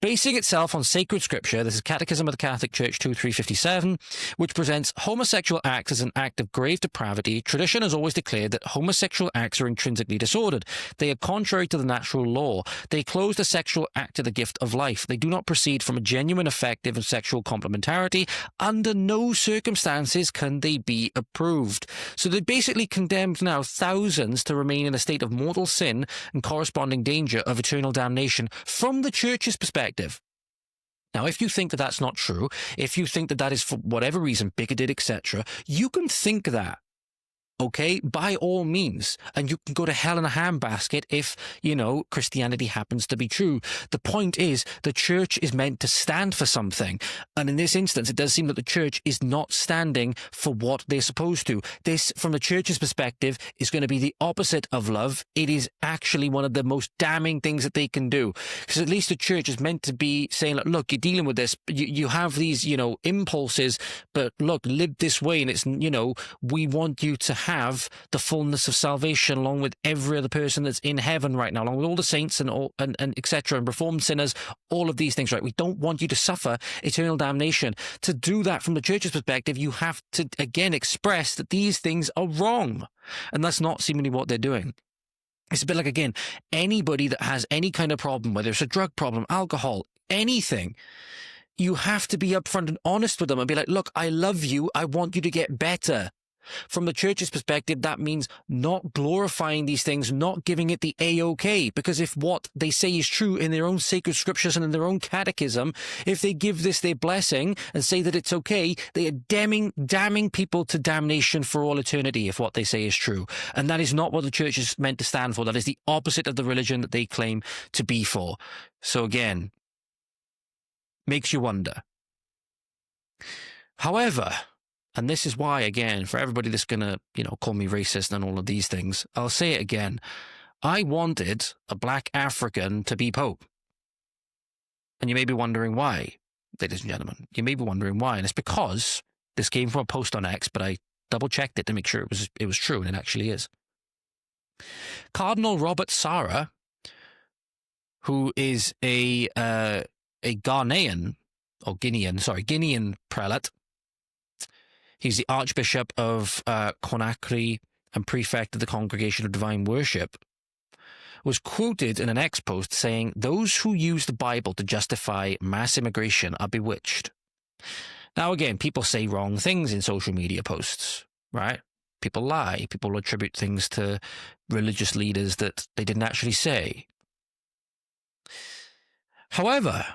A: Basing itself on sacred scripture, this is Catechism of the Catholic Church 2357, which presents homosexual acts as an act of grave depravity. Tradition has always declared that homosexual acts are intrinsically disordered. They are contrary to the natural law. They close the sexual act to the gift of life. They do not proceed from a genuine, effective, and sexual complementarity. Under no circumstances can they be approved. So they basically condemned now thousands to remain in a state of mortal sin and corresponding danger of eternal damnation from the Church's perspective. Now, if you think that that's not true, if you think that that is for whatever reason bigoted, etc., you can think that, okay, by all means, and you can go to hell in a handbasket if, you know, Christianity happens to be true. The point is, the church is meant to stand for something, and in this instance, it does seem that the church is not standing for what they're supposed to. This, from the church's perspective, is going to be the opposite of love. It is actually one of the most damning things that they can do, because at least the church is meant to be saying, look, you're dealing with this, you have these, you know, impulses, but look, live this way, and it's, you know, we want you to have the fullness of salvation along with every other person that's in heaven right now, along with all the saints and all and etc. and reformed sinners, all of these things, right? We don't want you to suffer eternal damnation. To do that from the church's perspective, you have to again express that these things are wrong, and that's not seemingly what they're doing. It's a bit like, again, anybody that has any kind of problem, whether it's a drug problem, alcohol, anything, you have to be upfront and honest with them and be like, look, I love you, I want you to get better. From the church's perspective, that means not glorifying these things, not giving it the A-OK, because if what they say is true in their own sacred scriptures and in their own catechism, if they give this their blessing and say that it's okay, they are damning people to damnation for all eternity if what they say is true. And that is not what the church is meant to stand for. That is the opposite of the religion that they claim to be for. So again, makes you wonder. However, and this is why, again, for everybody that's going to, you know, call me racist and all of these things, I'll say it again. I wanted a black African to be Pope. And you may be wondering why, ladies and gentlemen. You may be wondering why. And it's because this came from a post on X, but I double-checked it to make sure it was true, and it actually is. Cardinal Robert Sarah, who is a Guinean prelate. He's the Archbishop of Conakry and Prefect of the Congregation of Divine Worship, was quoted in an X post saying, "Those who use the Bible to justify mass immigration are bewitched." Now, again, people say wrong things in social media posts, right? People lie. People attribute things to religious leaders that they didn't actually say. However,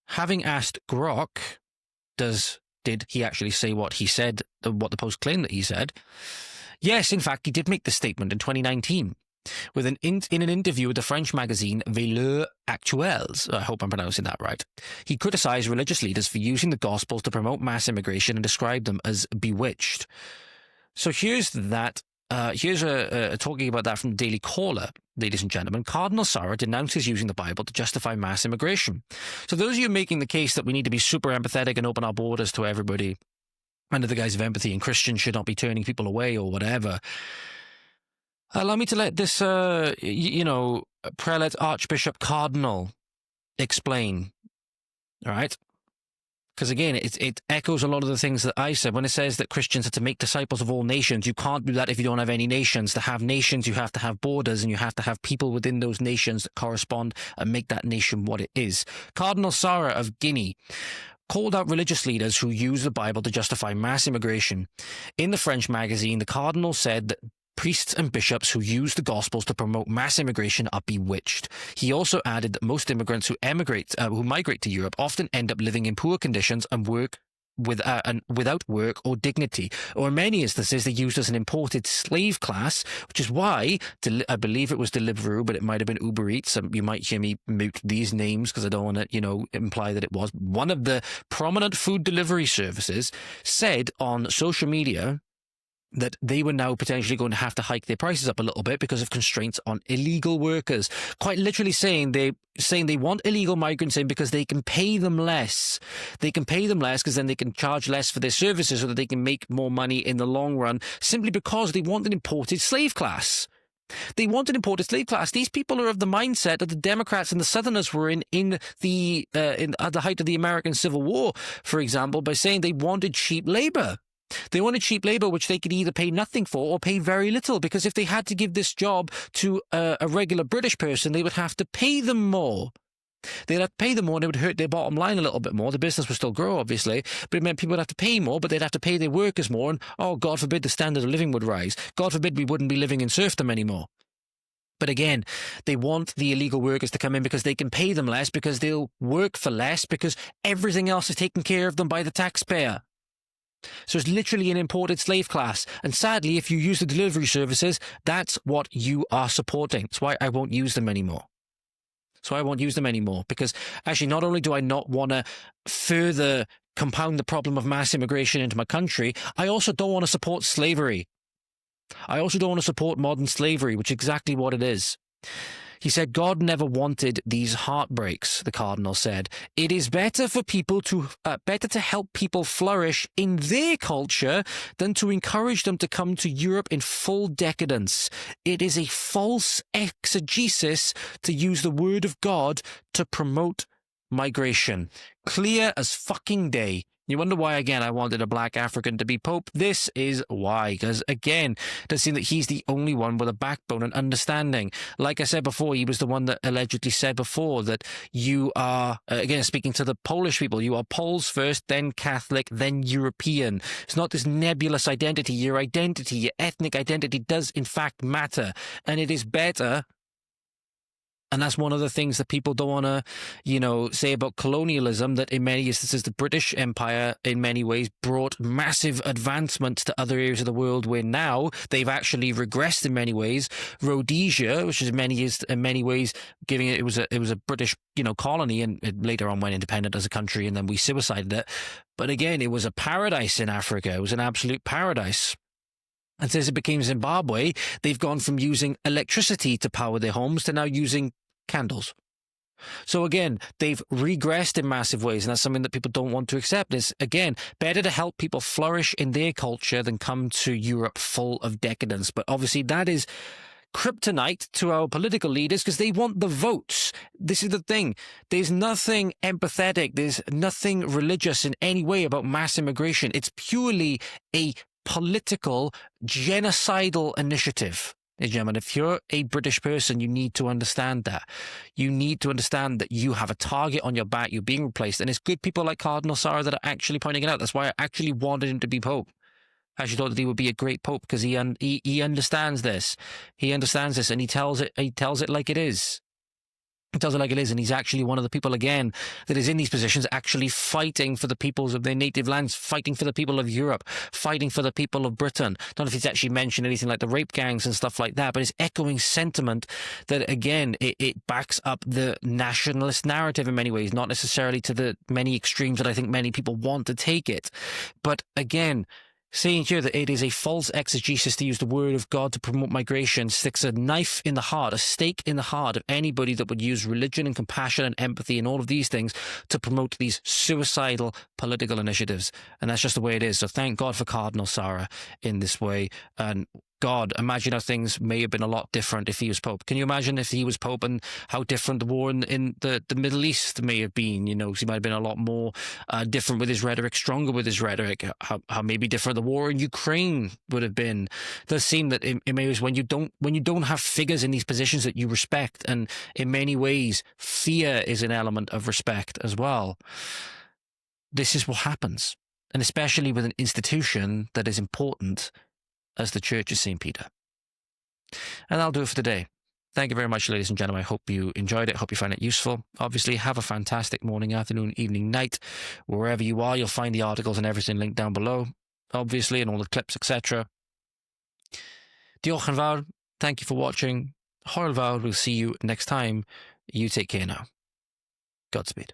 A: having asked Grok, did he actually say what he said, what the post claimed that he said? Yes, in fact, he did make the statement in 2019 in an interview with the French magazine Valeurs Actuelles. I hope I'm pronouncing that right. He criticized religious leaders for using the Gospels to promote mass immigration and described them as bewitched. So here's that here's talking about that from the Daily Caller, ladies and gentlemen. Cardinal Sarah denounces using the Bible to justify mass immigration. So those of you making the case that we need to be super empathetic and open our borders to everybody under the guise of empathy and Christians should not be turning people away or whatever, allow me to let this, prelate, archbishop, cardinal explain, all right? Because again, it echoes a lot of the things that I said when it says that Christians are to make disciples of all nations. You can't do that if you don't have any nations. To have nations, you have to have borders, and you have to have people within those nations that correspond and make that nation what it is. Cardinal Sarah of Guinea called out religious leaders who use the Bible to justify mass immigration. In the French magazine, the cardinal said that priests and bishops who use the Gospels to promote mass immigration are bewitched. He also added that most immigrants who migrate to Europe often end up living in poor conditions and without work or dignity, or in many instances they're used as an imported slave class, which is why, I believe it was Deliveroo, but it might have been Uber Eats. You might hear me mute these names because I don't want to, imply that it was. One of the prominent food delivery services said on social media that they were now potentially going to have to hike their prices up a little bit because of constraints on illegal workers. Quite literally saying they want illegal migrants in because they can pay them less. They can pay them less because then they can charge less for their services so that they can make more money in the long run, simply because they want an imported slave class. They want an imported slave class. These people are of the mindset that the Democrats and the Southerners were at the height of the American Civil War, for example, by saying they wanted cheap labor. They wanted cheap labor, which they could either pay nothing for or pay very little, because if they had to give this job to a regular British person, they would have to pay them more. They'd have to pay them more and it would hurt their bottom line a little bit more. The business would still grow, obviously, but it meant people would have to pay more, but they'd have to pay their workers more, and, oh, God forbid, the standard of living would rise. God forbid we wouldn't be living in serfdom anymore. But again, they want the illegal workers to come in because they can pay them less, because they'll work for less, because everything else is taken care of them by the taxpayer. So it's literally an imported slave class. And sadly, if you use the delivery services, that's what you are supporting. That's why I won't use them anymore. Because actually, not only do I not want to further compound the problem of mass immigration into my country, I also don't want to support slavery. I also don't want to support modern slavery, which is exactly what it is. He said, God never wanted these heartbreaks, the cardinal said. It is better for people better to help people flourish in their culture than to encourage them to come to Europe in full decadence. It is a false exegesis to use the word of God to promote migration. Clear as fucking day. You wonder why, again, I wanted a black African to be Pope? This is why. Because, again, it does seem that he's the only one with a backbone and understanding. Like I said before, he was the one that allegedly said before that you are, again, speaking to the Polish people, you are Poles first, then Catholic, then European. It's not this nebulous identity. Your ethnic identity does, in fact, matter. And it is better. And that's one of the things that people don't want to, say about colonialism, that in many instances the British Empire in many ways brought massive advancements to other areas of the world where now they've actually regressed in many ways. Rhodesia, which is in many ways giving it was a British, colony, and it later on went independent as a country, and then we suicided it. But again, it was a paradise in Africa. It was an absolute paradise. And since it became Zimbabwe, they've gone from using electricity to power their homes to now using candles. So again, they've regressed in massive ways, and that's something that people don't want to accept. It's, again, better to help people flourish in their culture than come to Europe full of decadence. But obviously that is kryptonite to our political leaders because they want the votes. This is the thing. There's nothing empathetic. There's nothing religious in any way about mass immigration. It's purely a political, genocidal initiative. Ladies and gentlemen, if you're a British person, you need to understand that. You need to understand that you have a target on your back. You're being replaced. And it's good people like Cardinal Sarah that are actually pointing it out. That's why I actually wanted him to be Pope. I actually thought that he would be a great Pope because he understands this. He understands this, and he tells it like it is. He tells it like it is, and he's actually one of the people, again, that is in these positions actually fighting for the peoples of their native lands, fighting for the people of Europe, fighting for the people of Britain. I don't know if he's actually mentioned anything like the rape gangs and stuff like that, but it's echoing sentiment that, again, it backs up the nationalist narrative in many ways, not necessarily to the many extremes that I think many people want to take it. But, again, saying here that it is a false exegesis to use the word of God to promote migration, sticks a knife in the heart, a stake in the heart of anybody that would use religion and compassion and empathy and all of these things to promote these suicidal political initiatives. And that's just the way it is. So thank God for Cardinal Sarah in this way. And God, imagine how things may have been a lot different if he was Pope. Can you imagine if he was Pope and how different the war in the Middle East may have been? You know, he might have been a lot more different with his rhetoric, stronger with his rhetoric, how maybe different the war in Ukraine would have been. It does seem that it may when you don't have figures in these positions that you respect, and in many ways, fear is an element of respect as well. This is what happens, and especially with an institution that is important as the Church of St. Peter. And that'll do it for today. Thank you very much, ladies and gentlemen. I hope you enjoyed it. Hope you find it useful. Obviously, have a fantastic morning, afternoon, evening, night. Wherever you are, you'll find the articles and everything linked down below, obviously, and all the clips, etc. Diolch yn fawr. Thank you for watching. Hwyl fawr. We'll see you next time. You take care now. Godspeed.